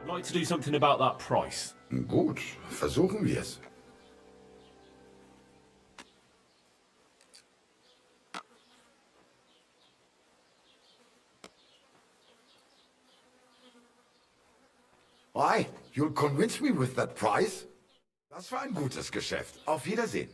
I'd like to do something about that price. Gut, versuchen wir es. Why? You'll convince me with that price? Das war ein gutes Geschäft. Auf Wiedersehen.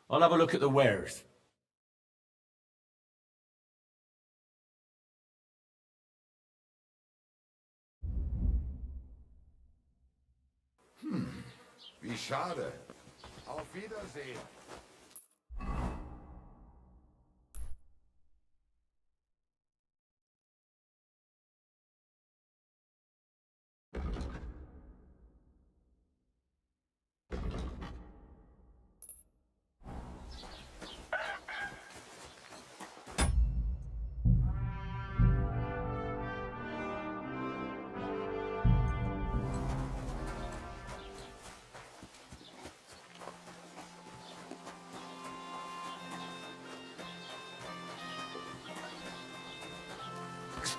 I'll have a look at the wares. Wie schade. Auf Wiedersehen.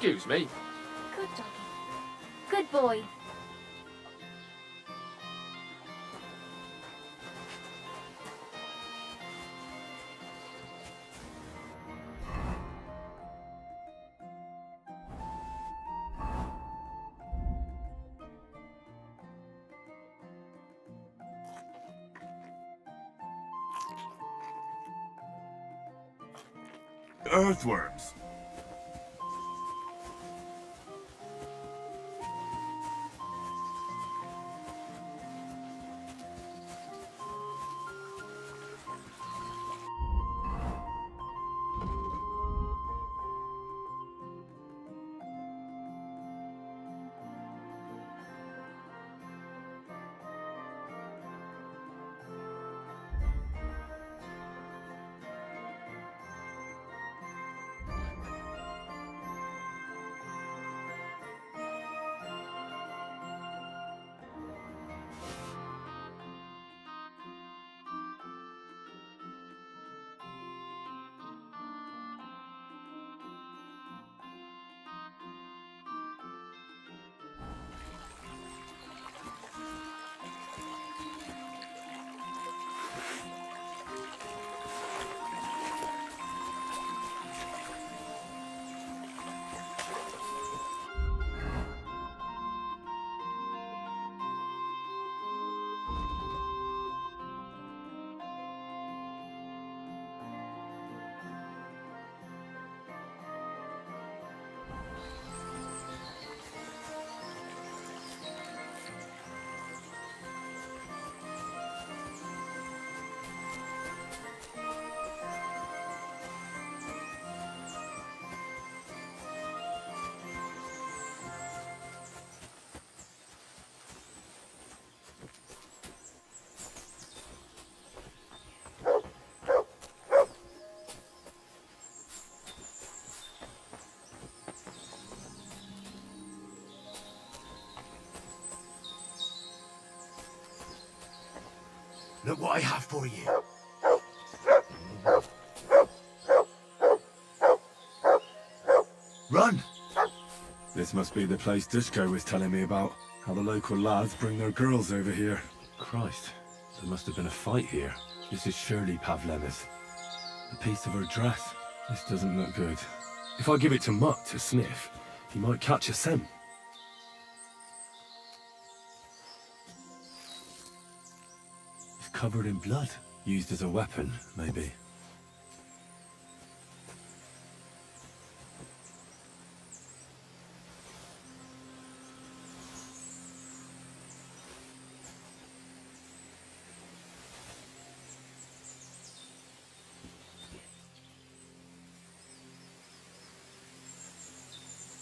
Excuse me. Good doggy. Good boy. Earthworms. Look what I have for you. Run! This must be the place Dushko was telling me about. How the local lads bring their girls over here. Christ, there must have been a fight here. This is surely Pavlena's. A piece of her dress. This doesn't look good. If I give it to Mutt to sniff, he might catch a scent. It's covered in blood. Used as a weapon, maybe.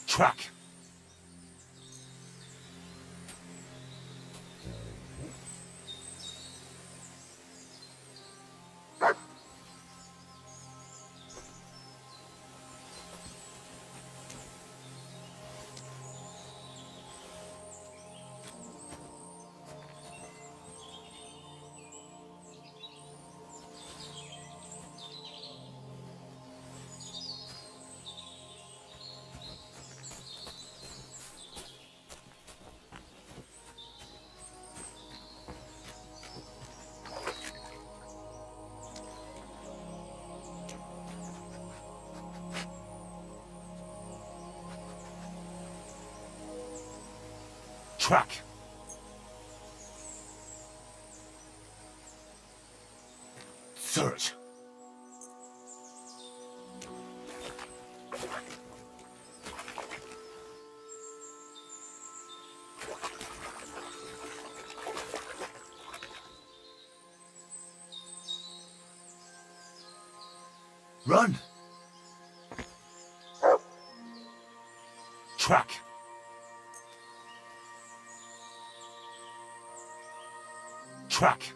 Track! Track! Search. Run! Track! Track!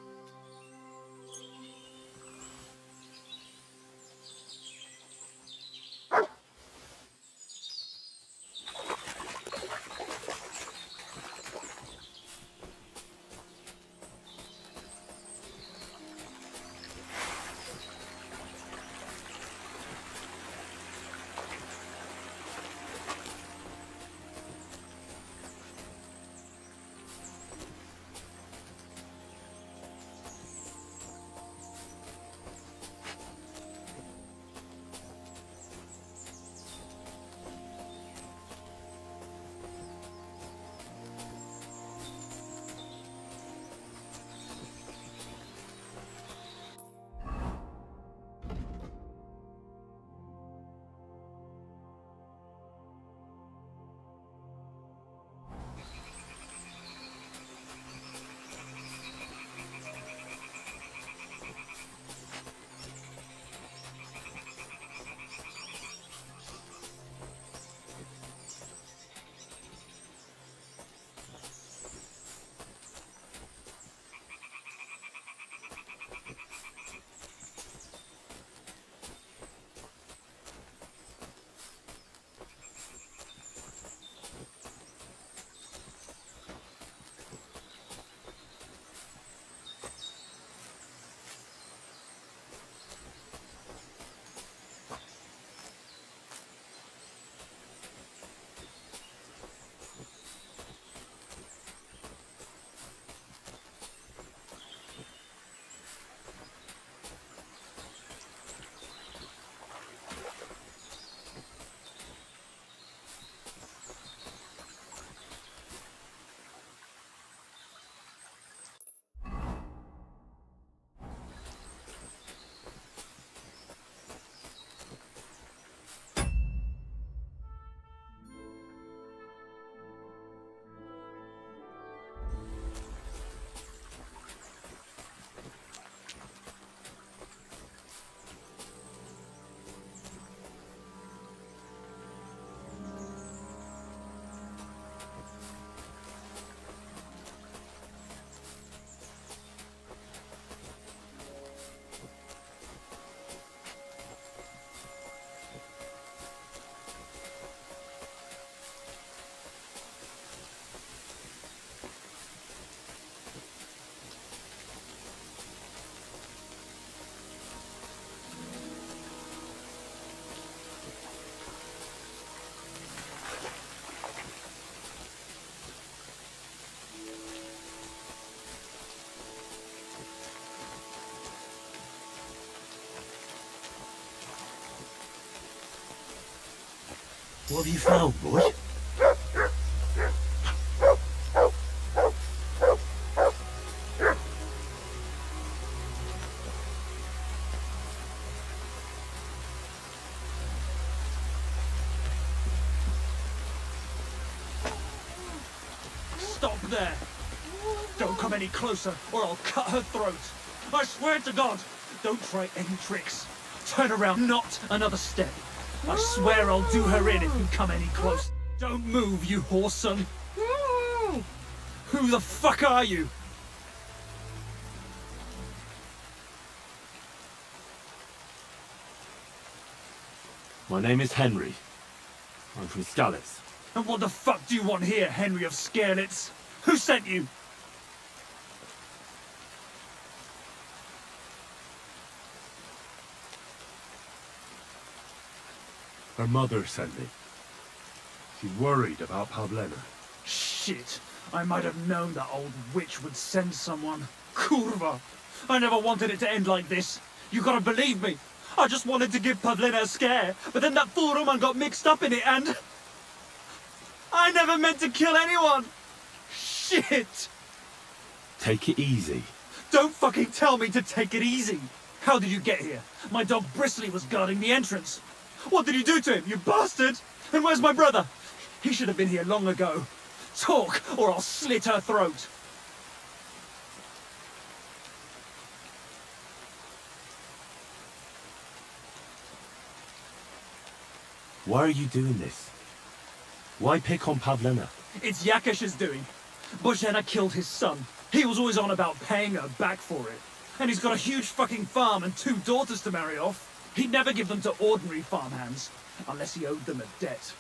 What have you found, boy? Stop there! Don't come any closer, or I'll cut her throat. I swear to God, don't try any tricks. Turn around, not another step. I swear I'll do her in if you come any close. Don't move, you whoreson. Who the fuck are you? My name is Henry. I'm from Skalitz. And what the fuck do you want here, Henry of Skalitz? Who sent you? Her mother sent me. She's worried about Pavlena. Shit. I might have known that old witch would send someone. Kurva. I never wanted it to end like this. You gotta believe me. I just wanted to give Pavlena a scare, but then that fool woman got mixed up in it and... I never meant to kill anyone! Shit! Take it easy. Don't fucking tell me to take it easy! How did you get here? My dog Bristly was guarding the entrance. What did you do to him, you bastard? And where's my brother? He should have been here long ago. Talk, or I'll slit her throat. Why are you doing this? Why pick on Pavlena? It's Yakash's doing. Bohemia killed his son. He was always on about paying her back for it. And he's got a huge fucking farm and 2 daughters to marry off. He'd never give them to ordinary farmhands, unless he owed them a debt.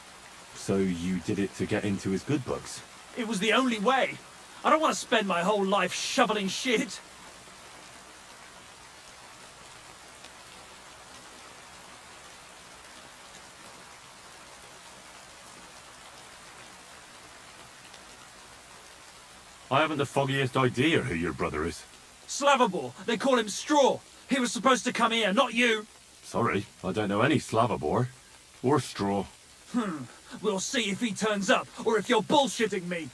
So you did it to get into his good books? It was the only way. I don't want to spend my whole life shoveling shit. I haven't the foggiest idea who your brother is. Slavobor, they call him Straw. He was supposed to come here, not you. Sorry, I don't know any Slavobor. Or Straw. We'll see if he turns up, or if you're bullshitting me.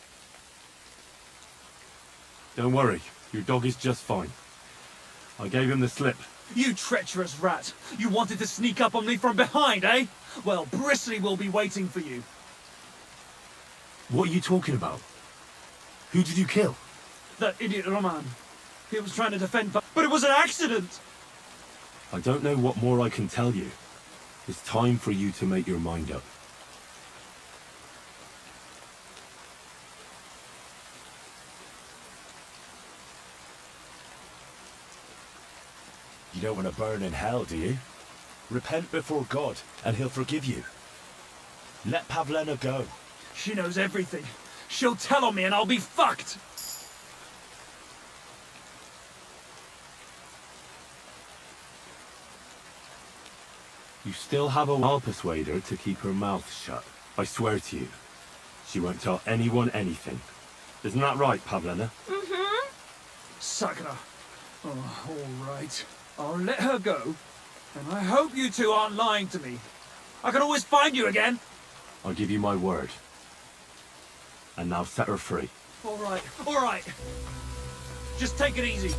Don't worry, your dog is just fine. I gave him the slip. You treacherous rat. You wanted to sneak up on me from behind, eh? Well, Bristly will be waiting for you. What are you talking about? Who did you kill? That idiot Roman. He was trying to defend, but it was an accident! I don't know what more I can tell you. It's time for you to make your mind up. You don't want to burn in hell, do you? Repent before God, and he'll forgive you. Let Pavlena go. She knows everything. She'll tell on me and I'll be fucked! You still have a while to persuade her to keep her mouth shut. I swear to you. She won't tell anyone anything. Isn't that right, Pavlena? Mm-hmm. Sakra. Oh, all right. I'll let her go. And I hope you two aren't lying to me. I can always find you again. I'll give you my word. And now set her free. All right. Just take it easy.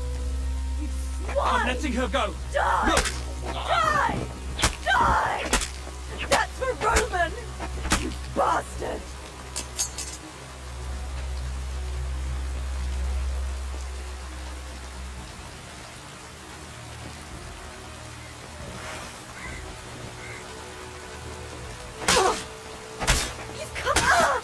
Why? I'm letting her go. Die! Look. Die! Die! That's for Roman! You bastard! He's come!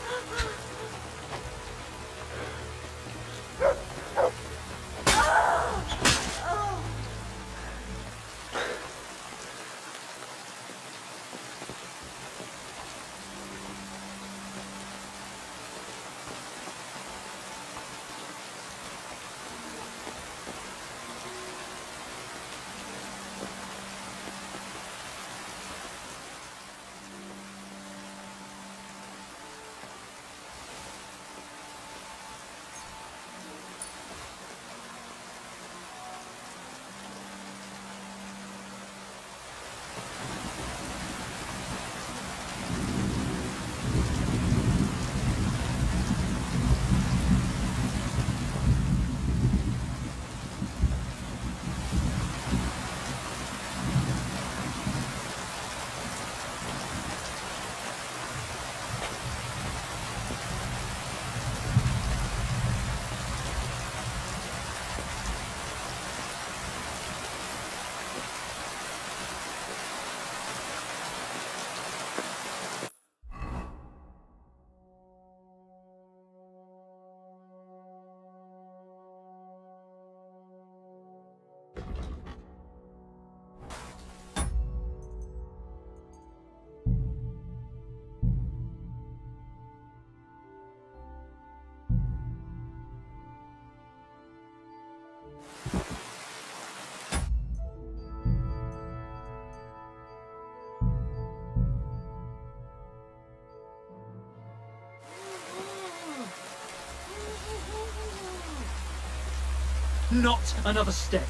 Not another step.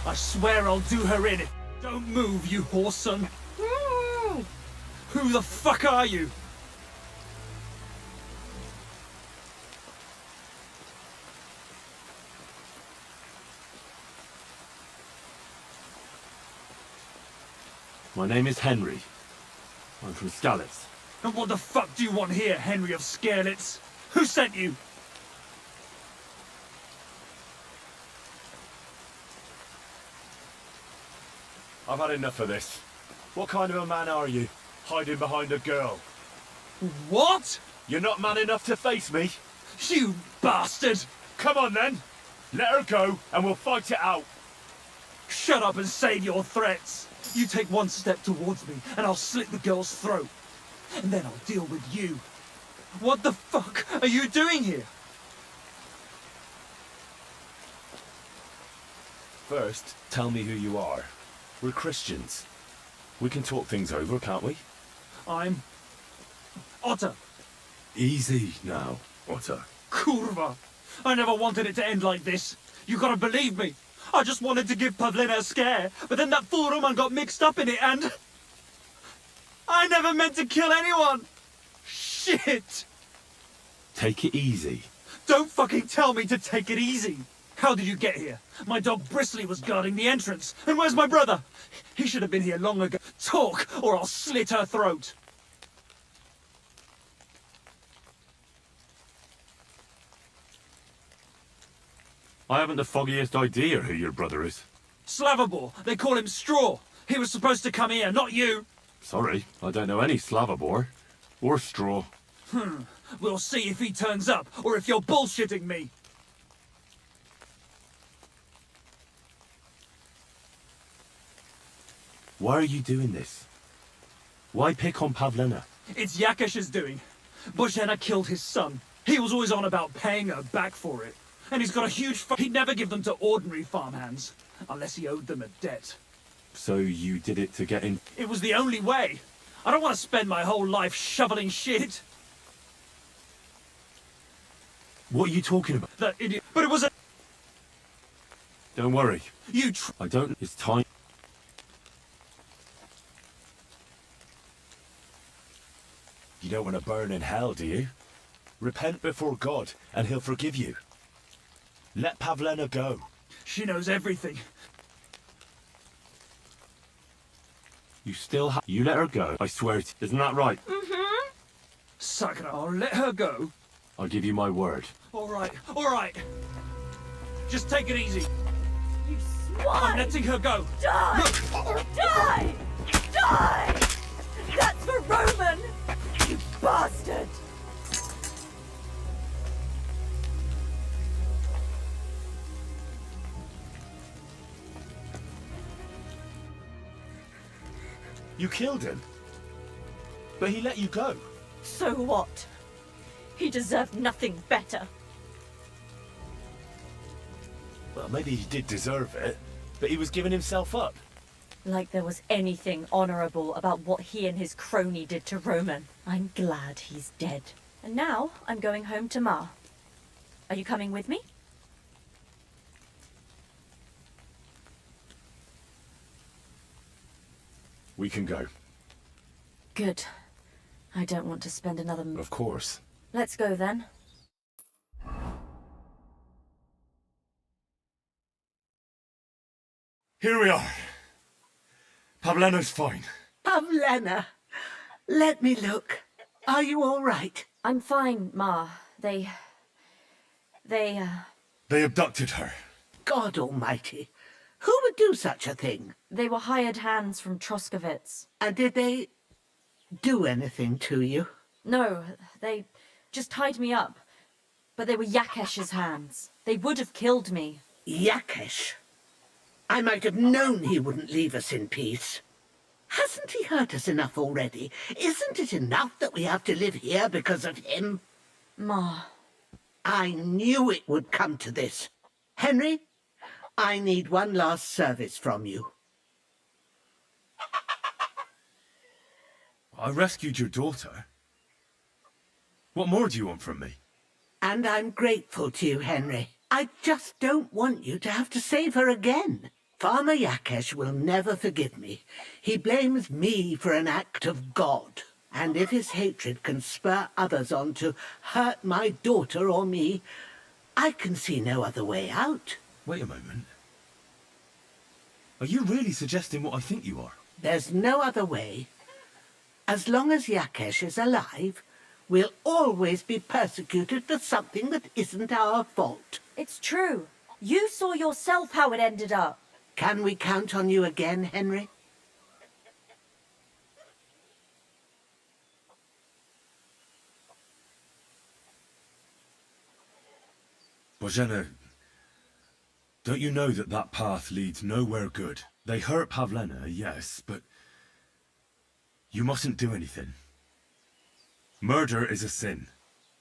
I swear I'll do her in. Don't move, you whoreson. Who the fuck are you? My name is Henry. I'm from Skalitz. And what the fuck do you want here, Henry of Skalitz? Who sent you? I've had enough of this. What kind of a man are you, hiding behind a girl? What? You're not man enough to face me? You bastard! Come on then! Let her go, and we'll fight it out. Shut up and save your threats! You take one step towards me, and I'll slit the girl's throat. And then I'll deal with you. What the fuck are you doing here? First, tell me who you are. We're Christians. We can talk things over, can't we? I'm... Otter. Easy now, Otter. Kurva! I never wanted it to end like this. You gotta believe me. I just wanted to give Pavlena a scare, but then that fool Roman got mixed up in it and... I never meant to kill anyone! Shit! Take it easy. Don't fucking tell me to take it easy! How did you get here? My dog Bristly was guarding the entrance. And where's my brother? He should have been here long ago. Talk, or I'll slit her throat. I haven't the foggiest idea who your brother is. Slavobor. They call him Straw. He was supposed to come here, not you. Sorry, I don't know any Slavobor. Or Straw. We'll see if he turns up, or if you're bullshitting me. Why are you doing this? Why pick on Pavlena? It's Yakesh's doing. Bohemia killed his son. He was always on about paying her back for it. And he's got a huge he'd never give them to ordinary farmhands, unless he owed them a debt. So you did it to get in? It was the only way. I don't want to spend my whole life shoveling shit. What are you talking about? That idiot. But it was a... Don't worry. I don't... It's time... You don't want to burn in hell, do you? Repent before God, and he'll forgive you. Let Pavlena go. She knows everything. You still have... You let her go, I swear to... Isn't that right? Mm-hmm. Sakra, I'll let her go. I'll give you my word. All right. Just take it easy. You swine! I'm letting her go. Die! Look. Die! Die! That's for Roman! You bastard! You killed him? But he let you go. So what? He deserved nothing better. Well, maybe he did deserve it, but he was giving himself up. Like there was anything honourable about what he and his crony did to Roman. I'm glad he's dead. And now I'm going home to Ma. Are you coming with me? We can go. Good. I don't want to spend another... Of course. Let's go then. Here we are. Pavlena's fine. Pavlena, let me look. Are you all right? I'm fine, Ma. They abducted her. God almighty. Who would do such a thing? They were hired hands from Troskovitz. And did they do anything to you? No, they just tied me up. But they were Yakesh's hands. They would have killed me. Yakesh? I might have known he wouldn't leave us in peace. Hasn't he hurt us enough already? Isn't it enough that we have to live here because of him? Ma. I knew it would come to this. Henry, I need one last service from you. I rescued your daughter. What more do you want from me? And I'm grateful to you, Henry. I just don't want you to have to save her again. Farmer Yakesh will never forgive me. He blames me for an act of God. And if his hatred can spur others on to hurt my daughter or me, I can see no other way out. Wait a moment. Are you really suggesting what I think you are? There's no other way. As long as Yakesh is alive, we'll always be persecuted for something that isn't our fault. It's true. You saw yourself how it ended up. Can we count on you again, Henry? Bohemia, don't you know that that path leads nowhere good? They hurt Pavlena, yes, but you mustn't do anything. Murder is a sin.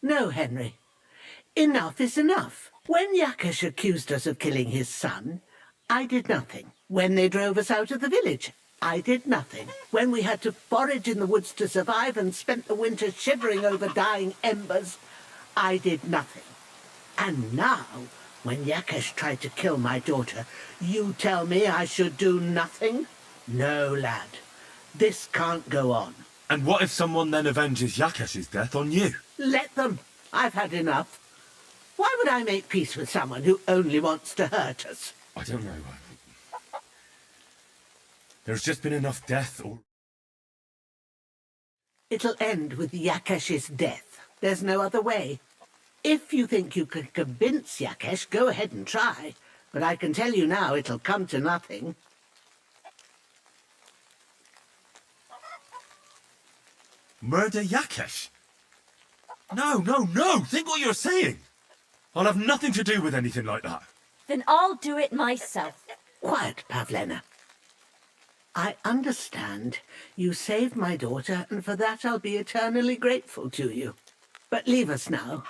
No, Henry. Enough is enough. When Yakesh accused us of killing his son, I did nothing. When they drove us out of the village, I did nothing. When we had to forage in the woods to survive and spent the winter shivering over dying embers, I did nothing. And now, when Yakesh tried to kill my daughter, you tell me I should do nothing? No, lad. This can't go on. And what if someone then avenges Yakesh's death on you? Let them. I've had enough. Why would I make peace with someone who only wants to hurt us? I don't know. There's just been enough death or... It'll end with Yakesh's death. There's no other way. If you think you can convince Yakesh, go ahead and try. But I can tell you now it'll come to nothing. Murder Yakesh? No, no, no! Think what you're saying! I'll have nothing to do with anything like that. Then I'll do it myself. Quiet, Pavlena. I understand. You saved my daughter, and for that I'll be eternally grateful to you. But leave us now.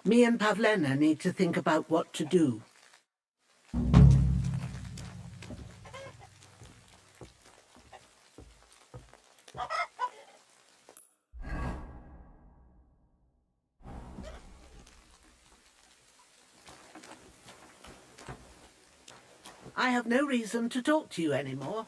Me and Pavlena need to think about what to do. I have no reason to talk to you anymore.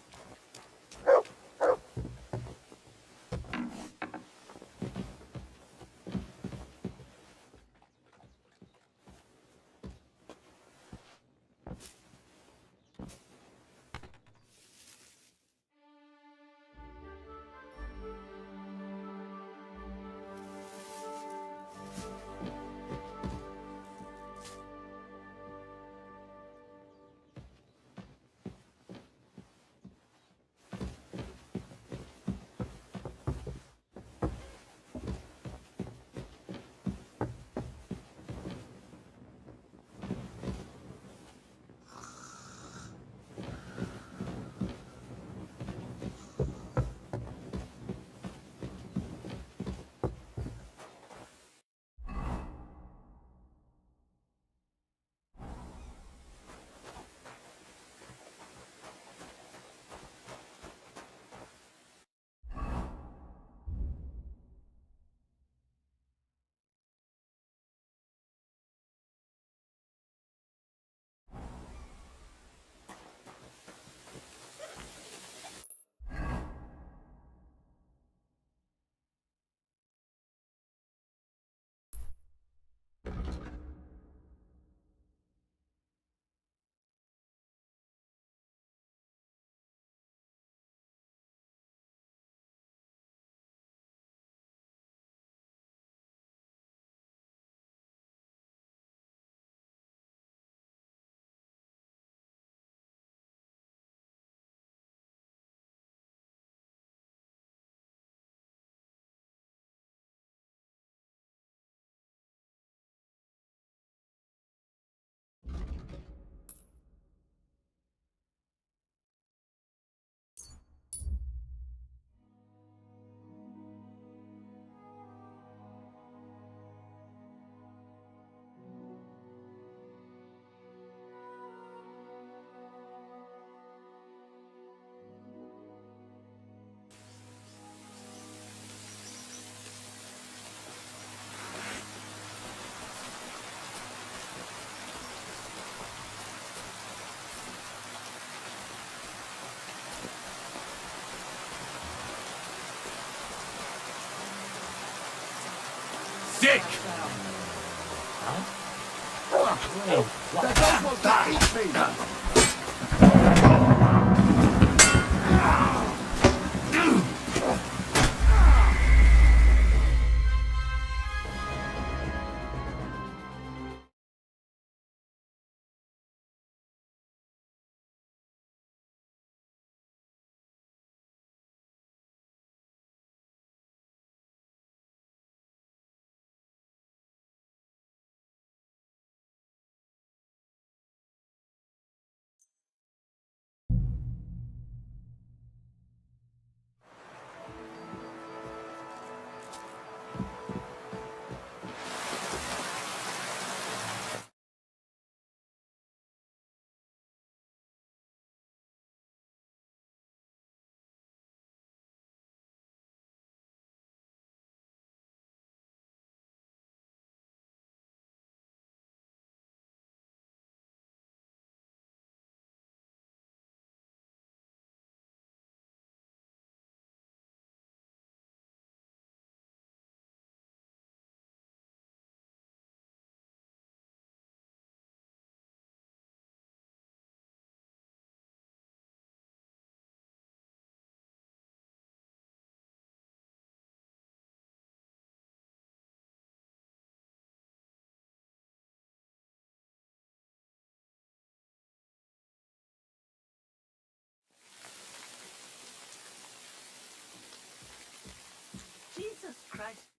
Dick! Christ.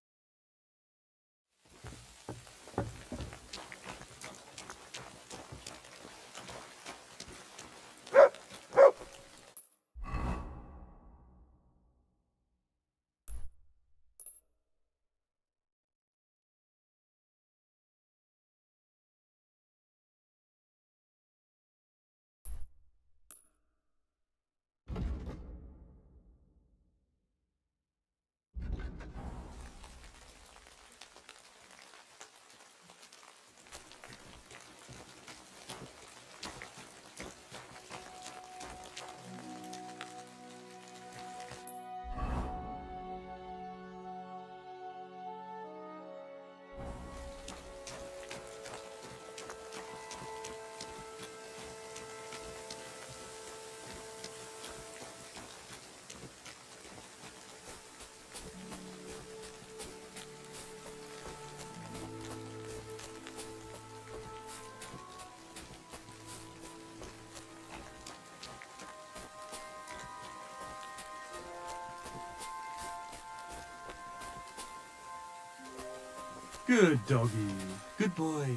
Good doggy. Good boy.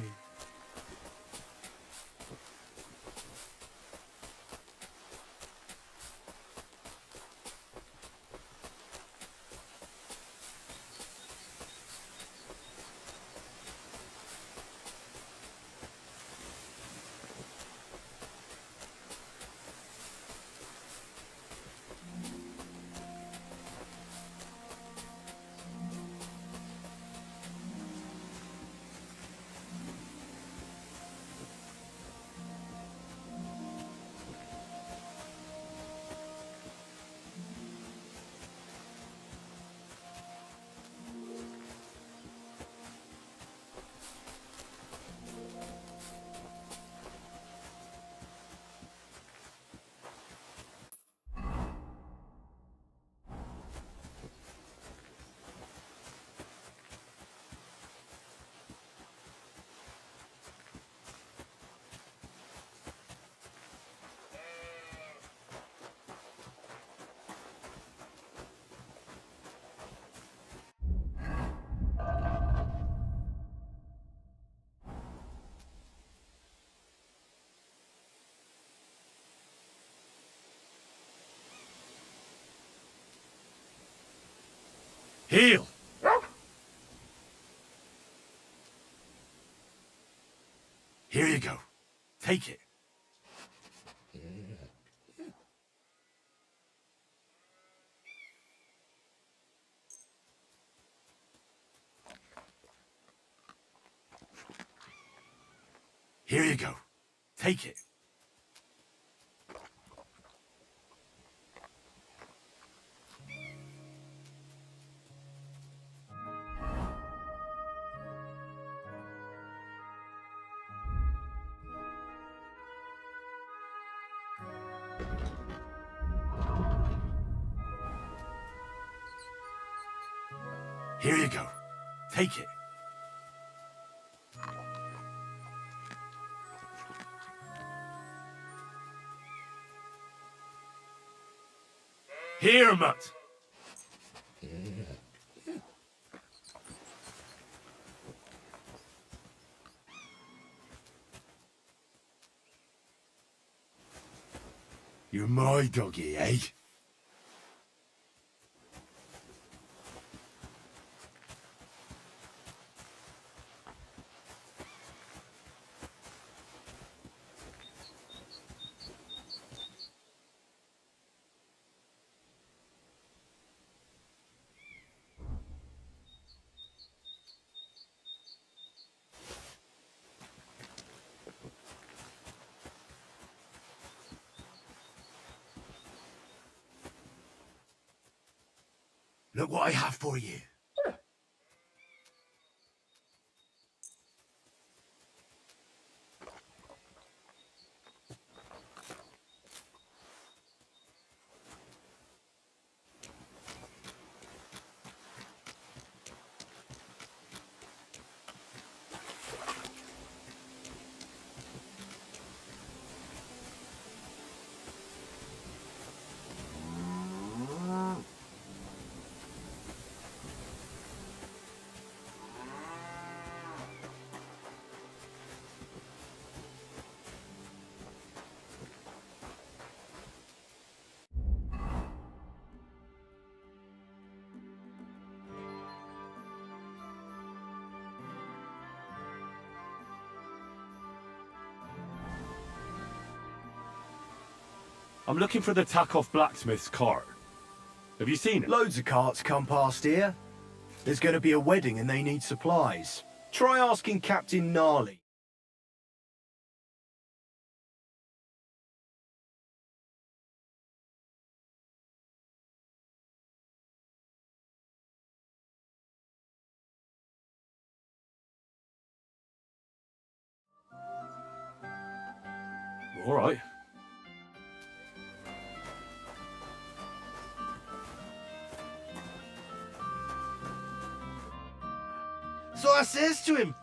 Heel! Here you go. Take it. Here you go. Take it. Here you go. Take it. Here, Mutt. You're my doggy, eh? Look what I have for you. I'm looking for the Takeoff blacksmith's cart. Have you seen it? Loads of carts come past here. There's going to be a wedding and they need supplies. Try asking Captain Gnarly. All right. So I says to him,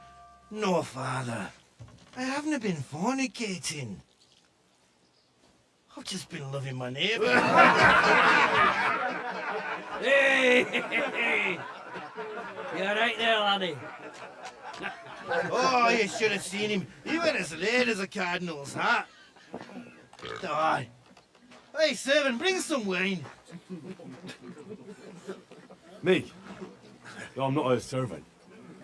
"No, father, I haven't been fornicating. I've just been loving my neighbour." Hey! You're right there, laddie. Oh, you should have seen him. He went as late as a cardinal's hat. Aye. Hey, servant, bring some wine. Me? I'm not a servant.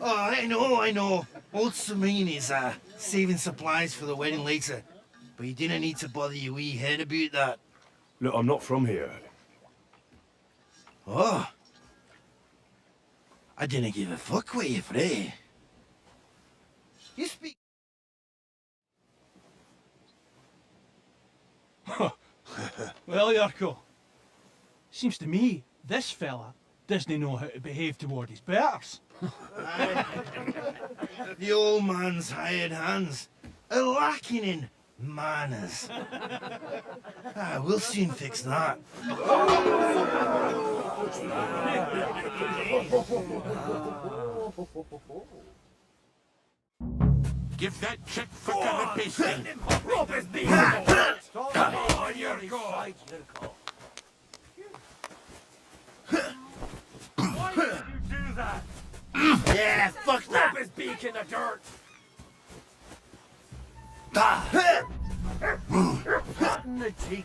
Oh, I know. Old Samine is saving supplies for the wedding later. But you didn't need to bother your wee head about that. Look, I'm not from here. Oh. I didn't give a fuck what you pray. You speak... Well, Yarko, seems to me this fella doesn't know how to behave toward his betters. The old man's hired hands are lacking in manners. We'll soon fix that. Give that check for carapacing. Rob his beak! Come on, Yurko! Why did you do that? Yeah, fuck that! Rob his beak in the dirt!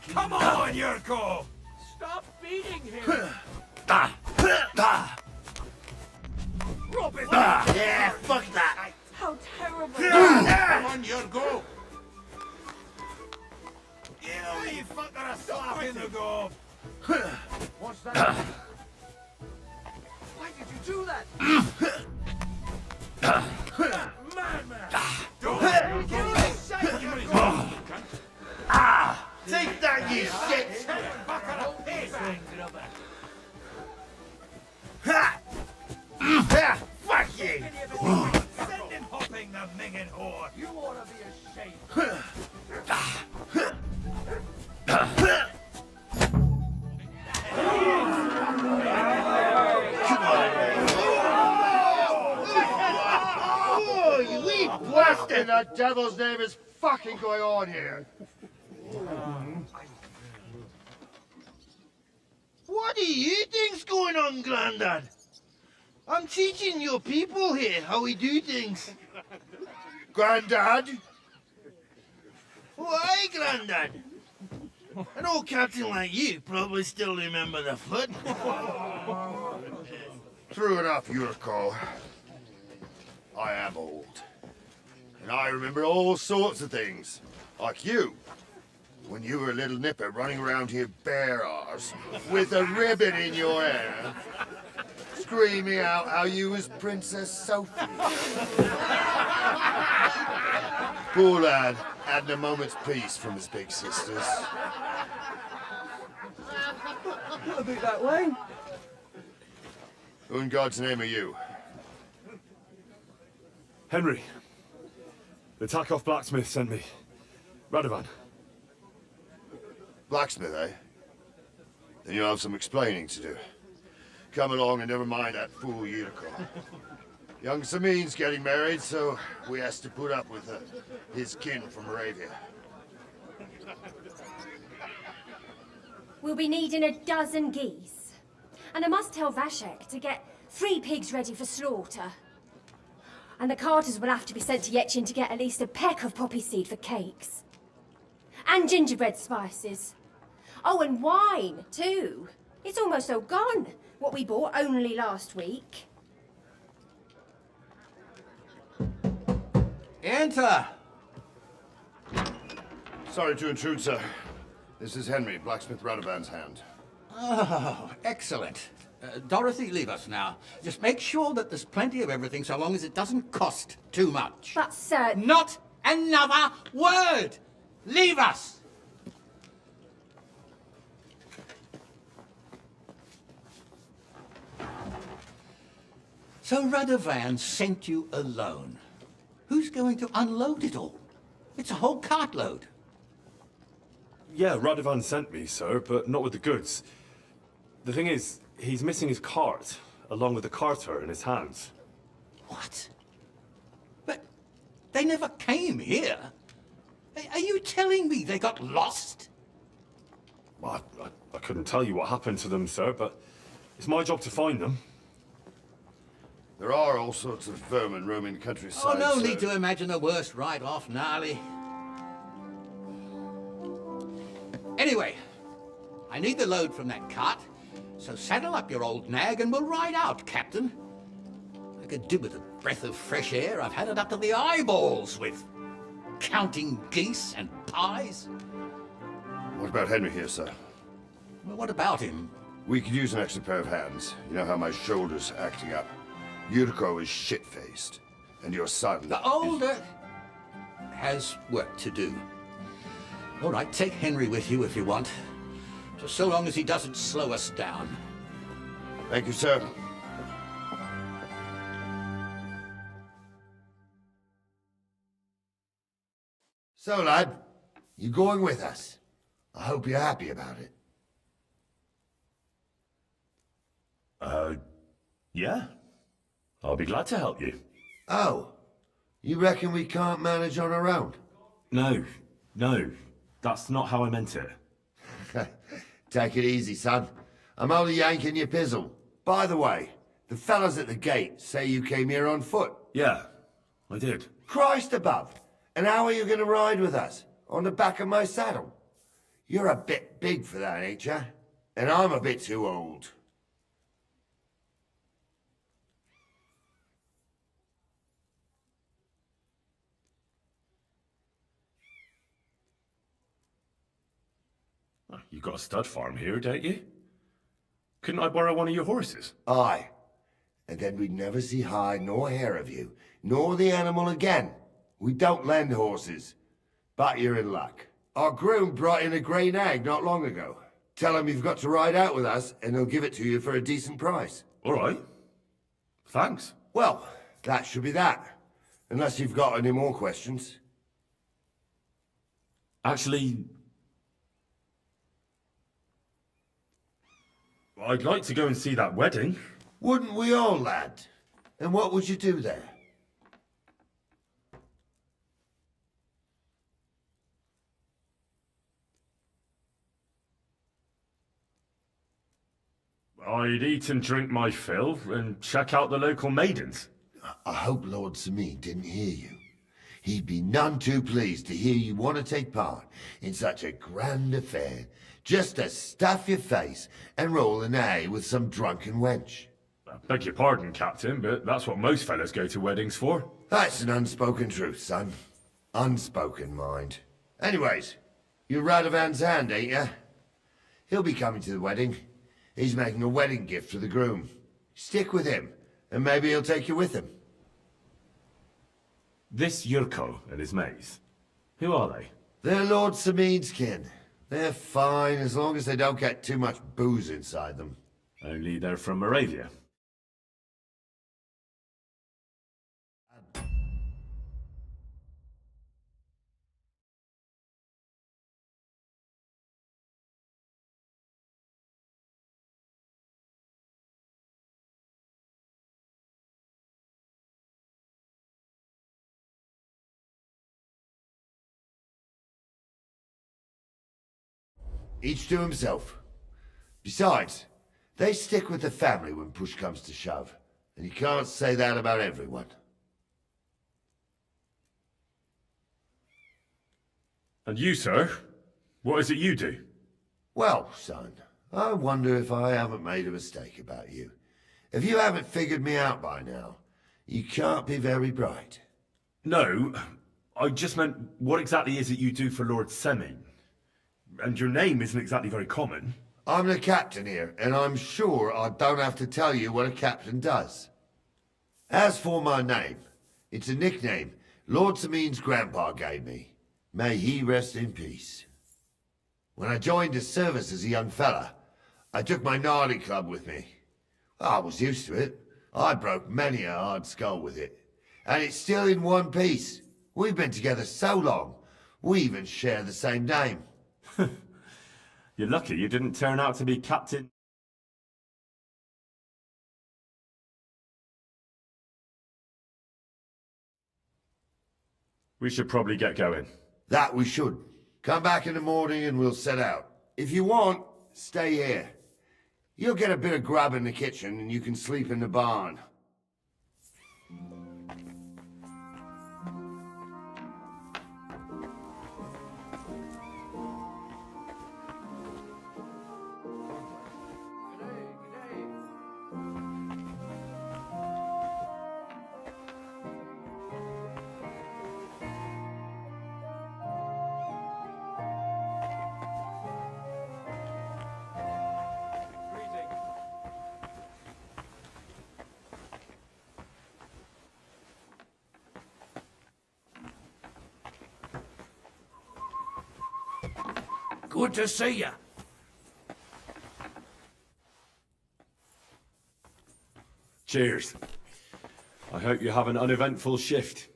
Come on, Yurko! Stop beating him! Rob his beak! Yeah, fuck that! How terrible. Come on, Yurko! You fucker a slap in the gob! What's that? Why did you do that? Madman! Take that, you shit! Fuck you! Send him hopping, the minging whore! You ought to be ashamed! Oh, you wee blasted! In the devil's name is fucking going on here? What do you think's going on, Grandad? I'm teaching your people here how we do things. Grandad? Why, Grandad? An old captain like you probably still remember the foot. True enough, Yurko. I am old. And I remember all sorts of things. Like you. When you were a little nipper running around here bare arse, with a ribbon in your hair, screaming out how you was Princess Sophie. Poor lad hadn't a moment's peace from his big sisters. What about that wine? Who in God's name are you? Henry. The Takeoff blacksmith sent me. Radovan. Blacksmith, eh? Then you'll have some explaining to do. Come along and never mind that fool Yurko. Young Samin's getting married, so we has to put up with his kin from Moravia. We'll be needing a dozen geese. And I must tell Vashek to get 3 pigs ready for slaughter. And the carters will have to be sent to Yetchin to get at least a peck of poppy seed for cakes. And gingerbread spices. Oh, and wine, too. It's almost all gone, what we bought only last week. Enter! Sorry to intrude, sir. This is Henry, blacksmith Radovan's hand. Oh, excellent. Dorothy, leave us now. Just make sure that there's plenty of everything so long as it doesn't cost too much. But, sir... Not another word! Leave us! So Radovan sent you alone. Who's going to unload it all? It's a whole cartload. Yeah, Radovan sent me, sir, but not with the goods. The thing is, he's missing his cart, along with the carter in his hands. What? But they never came here. Are you telling me they got lost? Well, I couldn't tell you what happened to them, sir, but it's my job to find them. There are all sorts of vermin roaming the countryside. Oh, no sir. need to imagine the worst right off, gnarly. Anyway, I need the load from that cart, so saddle up your old nag and we'll ride out, Captain. I could do with a breath of fresh air. I've had it up to the eyeballs with counting geese and pies. What about Henry here, sir? Well, what about him? We could use an extra pair of hands. You know how my shoulder's acting up. Yuriko is shit-faced, and your son... The older has work to do. All right, take Henry with you if you want. Just so long as he doesn't slow us down. Thank you, sir. So, lad, you going with us? I hope you're happy about it. Yeah. I'll be glad to help you. Oh, you reckon we can't manage on our own? No, that's not how I meant it. Take it easy, son. I'm only yanking your pizzle. By the way, the fellas at the gate say you came here on foot. Yeah, I did. Christ above! And how are you going to ride with us? On the back of my saddle? You're a bit big for that, ain't ya? And I'm a bit too old. You've got a stud farm here, don't you? Couldn't I borrow one of your horses? Aye. And then we'd never see hide nor hair of you, nor the animal again. We don't lend horses. But you're in luck. Our groom brought in a grey nag not long ago. Tell him you've got to ride out with us, and he'll give it to you for a decent price. All right. Thanks. Well, that should be that. Unless you've got any more questions. Actually, I'd like to go and see that wedding. Wouldn't we all, lad? And what would you do there? I'd eat and drink my fill and check out the local maidens. I hope Lord Sameen didn't hear you. He'd be none too pleased to hear you want to take part in such a grand affair, just to stuff your face and roll an A with some drunken wench. I beg your pardon, Captain, but that's what most fellas go to weddings for. That's an unspoken truth, son. Unspoken, mind. Anyways, you're Radovan's hand, ain't ya? He'll be coming to the wedding. He's making a wedding gift for the groom. Stick with him, and maybe he'll take you with him. This Yurko and his mates, who are they? They're Lord Sameen's kin. They're fine as long as they don't get too much booze inside them. Only they're from Moravia. Each to himself. Besides, they stick with the family when push comes to shove. And you can't say that about everyone. And you, sir? What is it you do? Well, son, I wonder if I haven't made a mistake about you. If you haven't figured me out by now, you can't be very bright. No, I just meant, what exactly is it you do for Lord Semin? And your name isn't exactly very common. I'm the captain here, and I'm sure I don't have to tell you what a captain does. As for my name, it's a nickname Lord Samin's grandpa gave me. May he rest in peace. When I joined his service as a young fella, I took my gnarly club with me. I was used to it. I broke many a hard skull with it. And it's still in one piece. We've been together so long, we even share the same name. You're lucky you didn't turn out to be Captain... We should probably get going. That we should. Come back in the morning and we'll set out. If you want, stay here. You'll get a bit of grub in the kitchen and you can sleep in the barn. Good to see you. Cheers. I hope you have an uneventful shift.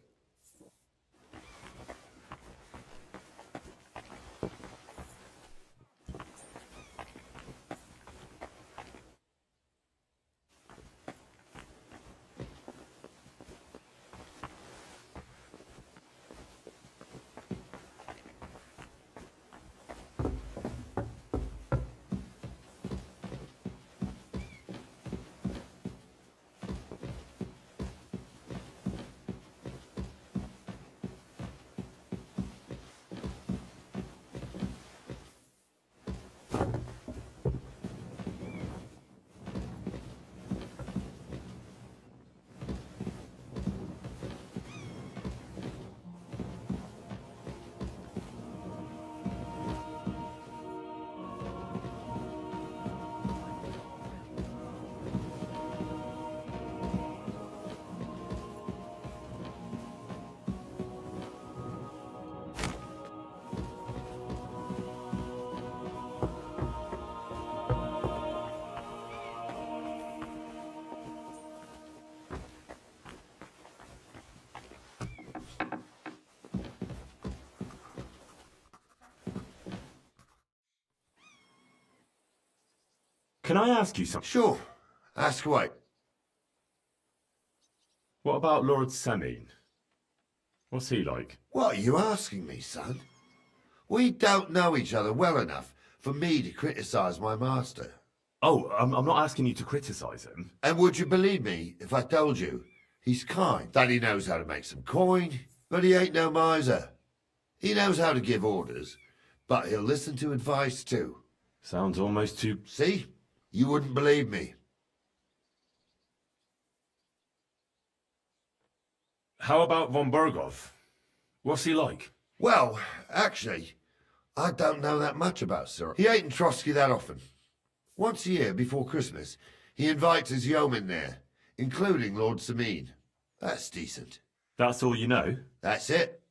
Can I ask you something? Sure. Ask away. What about Lord Samin? What's he like? What are you asking me, son? We don't know each other well enough for me to criticize my master. Oh, I'm not asking you to criticize him. And would you believe me if I told you he's kind, that he knows how to make some coin, but he ain't no miser. He knows how to give orders, but he'll listen to advice too. Sounds almost too... See? You wouldn't believe me. How about von Berghoff? What's he like? Well, actually, I don't know that much about Sir. He ain't in Trotsky that often. Once a year before Christmas, he invites his yeomen there, including Lord Samin. That's decent. That's all you know? That's it.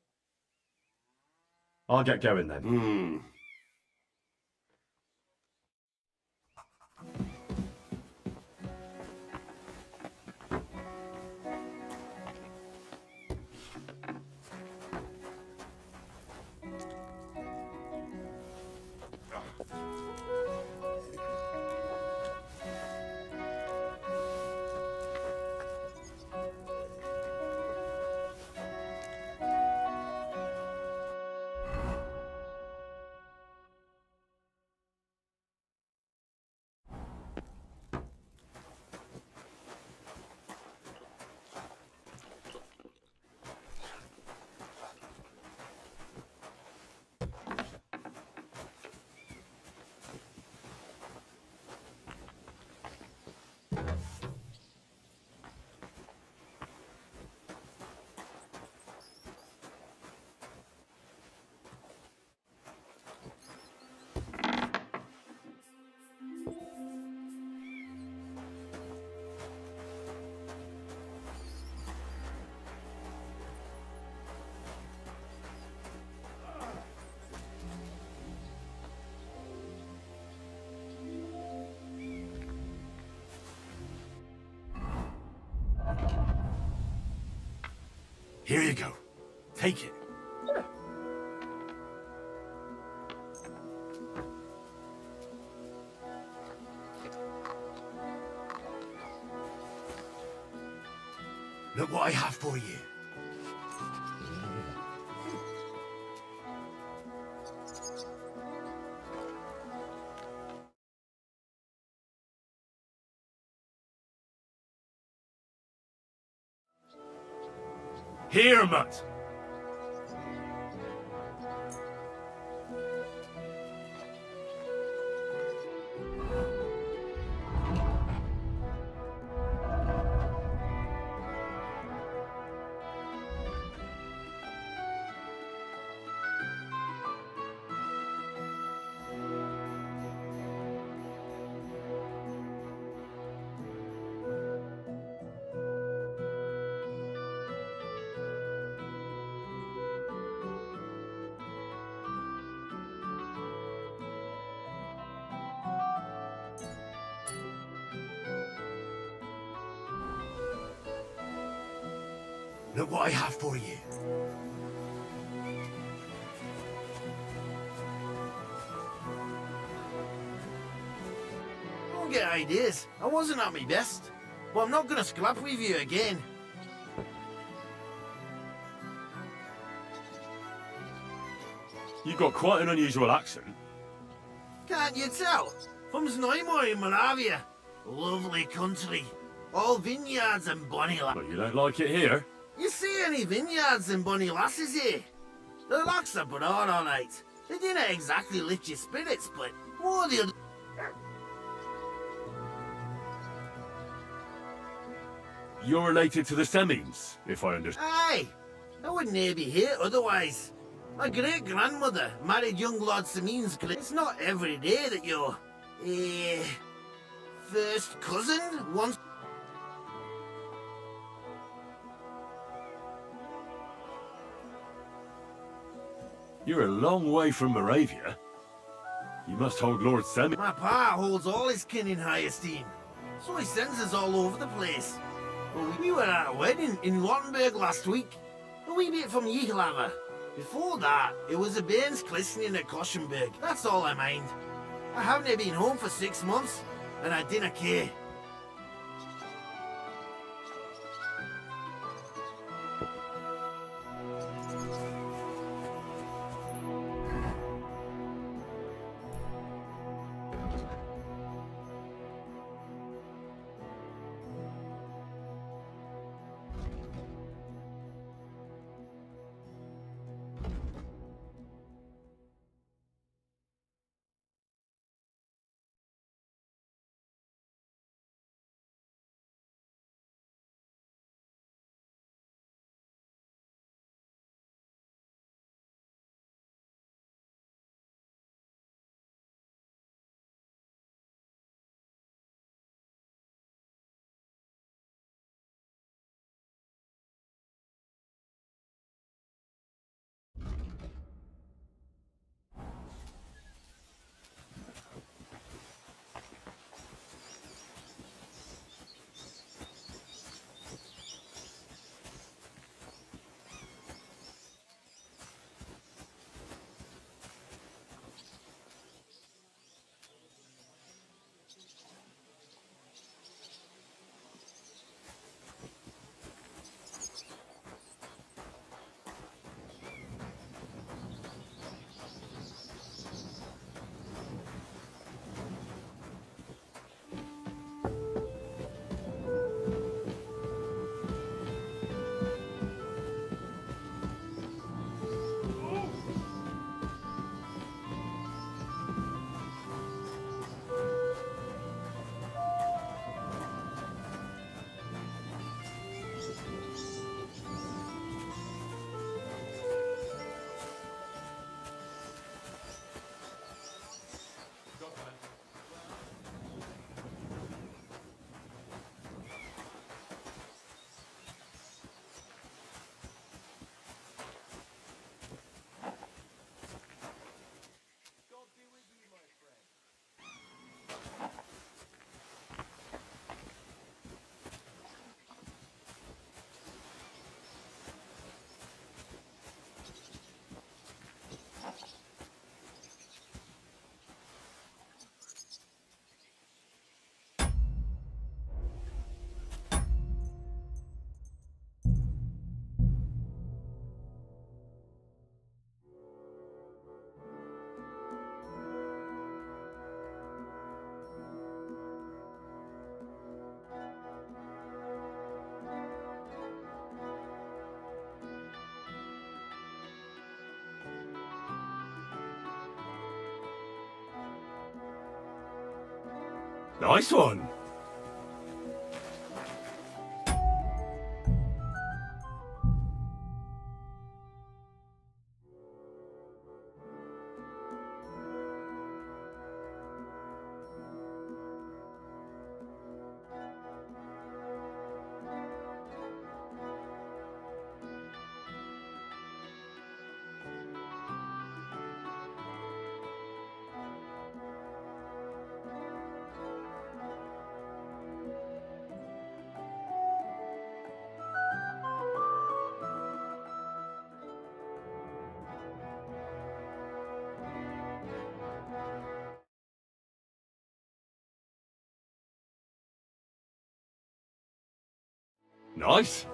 I'll get going then. Here you go. Take it. Look what I have for you. Here, Mutt. Look what I have for you. Don't get ideas. I wasn't at my best. But I'm not gonna scrap with you again. You've got quite an unusual accent. Can't you tell? From Znojmo in Moravia. Lovely country. All vineyards and bonny lasses. But you don't like it here? You see any vineyards and bonny lasses here? The locks are broad, all right. They didn't exactly lift your spirits, but more the other... You're related to the Semines, if I understand. Aye! I wouldn't be here otherwise. My great-grandmother married young Lord Semene's... It's not every day that your... first cousin wants... You're a long way from Moravia. You must hold Lord Semine. My pa holds all his kin in high esteem, so he sends us all over the place. Well, we were at a wedding in Rottenburg last week, a wee bit from Yihlava. Before that, it was a bairn's christening at Koshenberg. That's all I mind. I haven't been home for 6 months, and I didn't care. Nice one. Nice.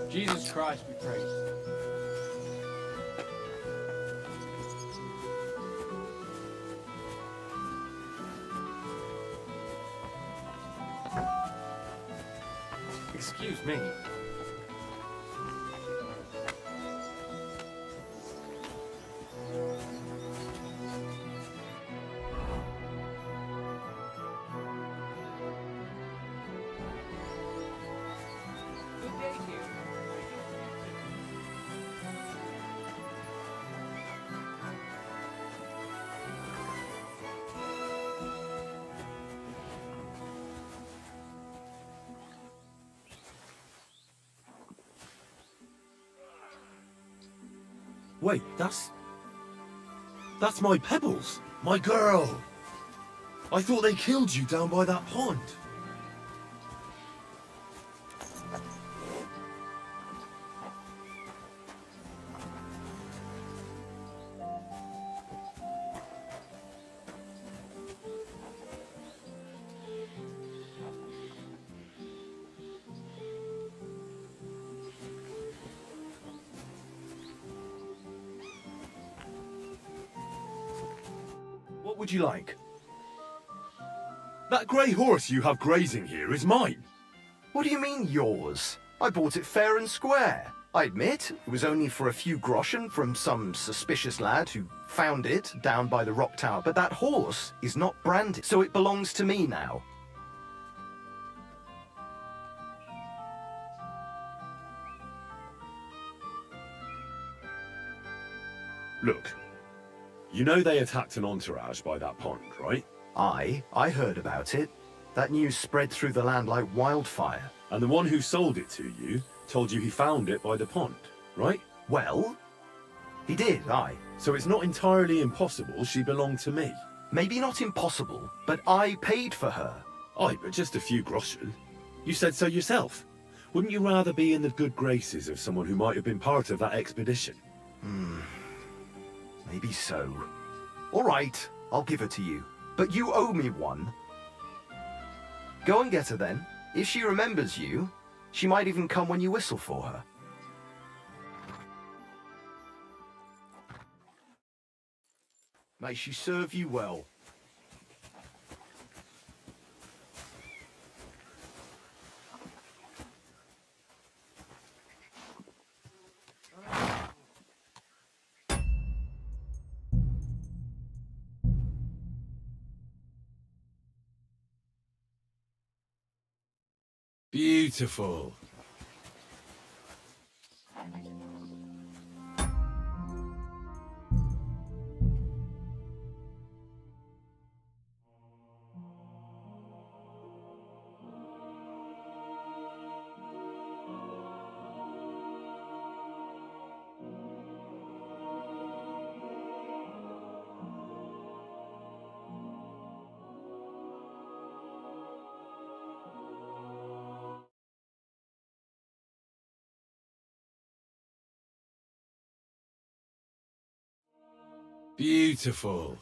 Jesus Christ be praised. Excuse me. Good day to you. Wait, that's my Pebbles, my girl. I thought they killed you down by that pond. What would you like? That grey horse you have grazing here is mine. What do you mean, yours? I bought it fair and square. I admit, it was only for a few groschen from some suspicious lad who found it down by the rock tower, but that horse is not branded, so it belongs to me now. Look, you know they attacked an entourage by that pond, right? I heard about it. That news spread through the land like wildfire. And the one who sold it to you told you he found it by the pond, right? Well, he did, aye. So it's not entirely impossible she belonged to me. Maybe not impossible, but I paid for her. Aye, but just a few groschen. You said so yourself. Wouldn't you rather be in the good graces of someone who might have been part of that expedition? Maybe so. All right, I'll give her to you. But you owe me one. Go and get her then. If she remembers you, she might even come when you whistle for her. May she serve you well. Beautiful.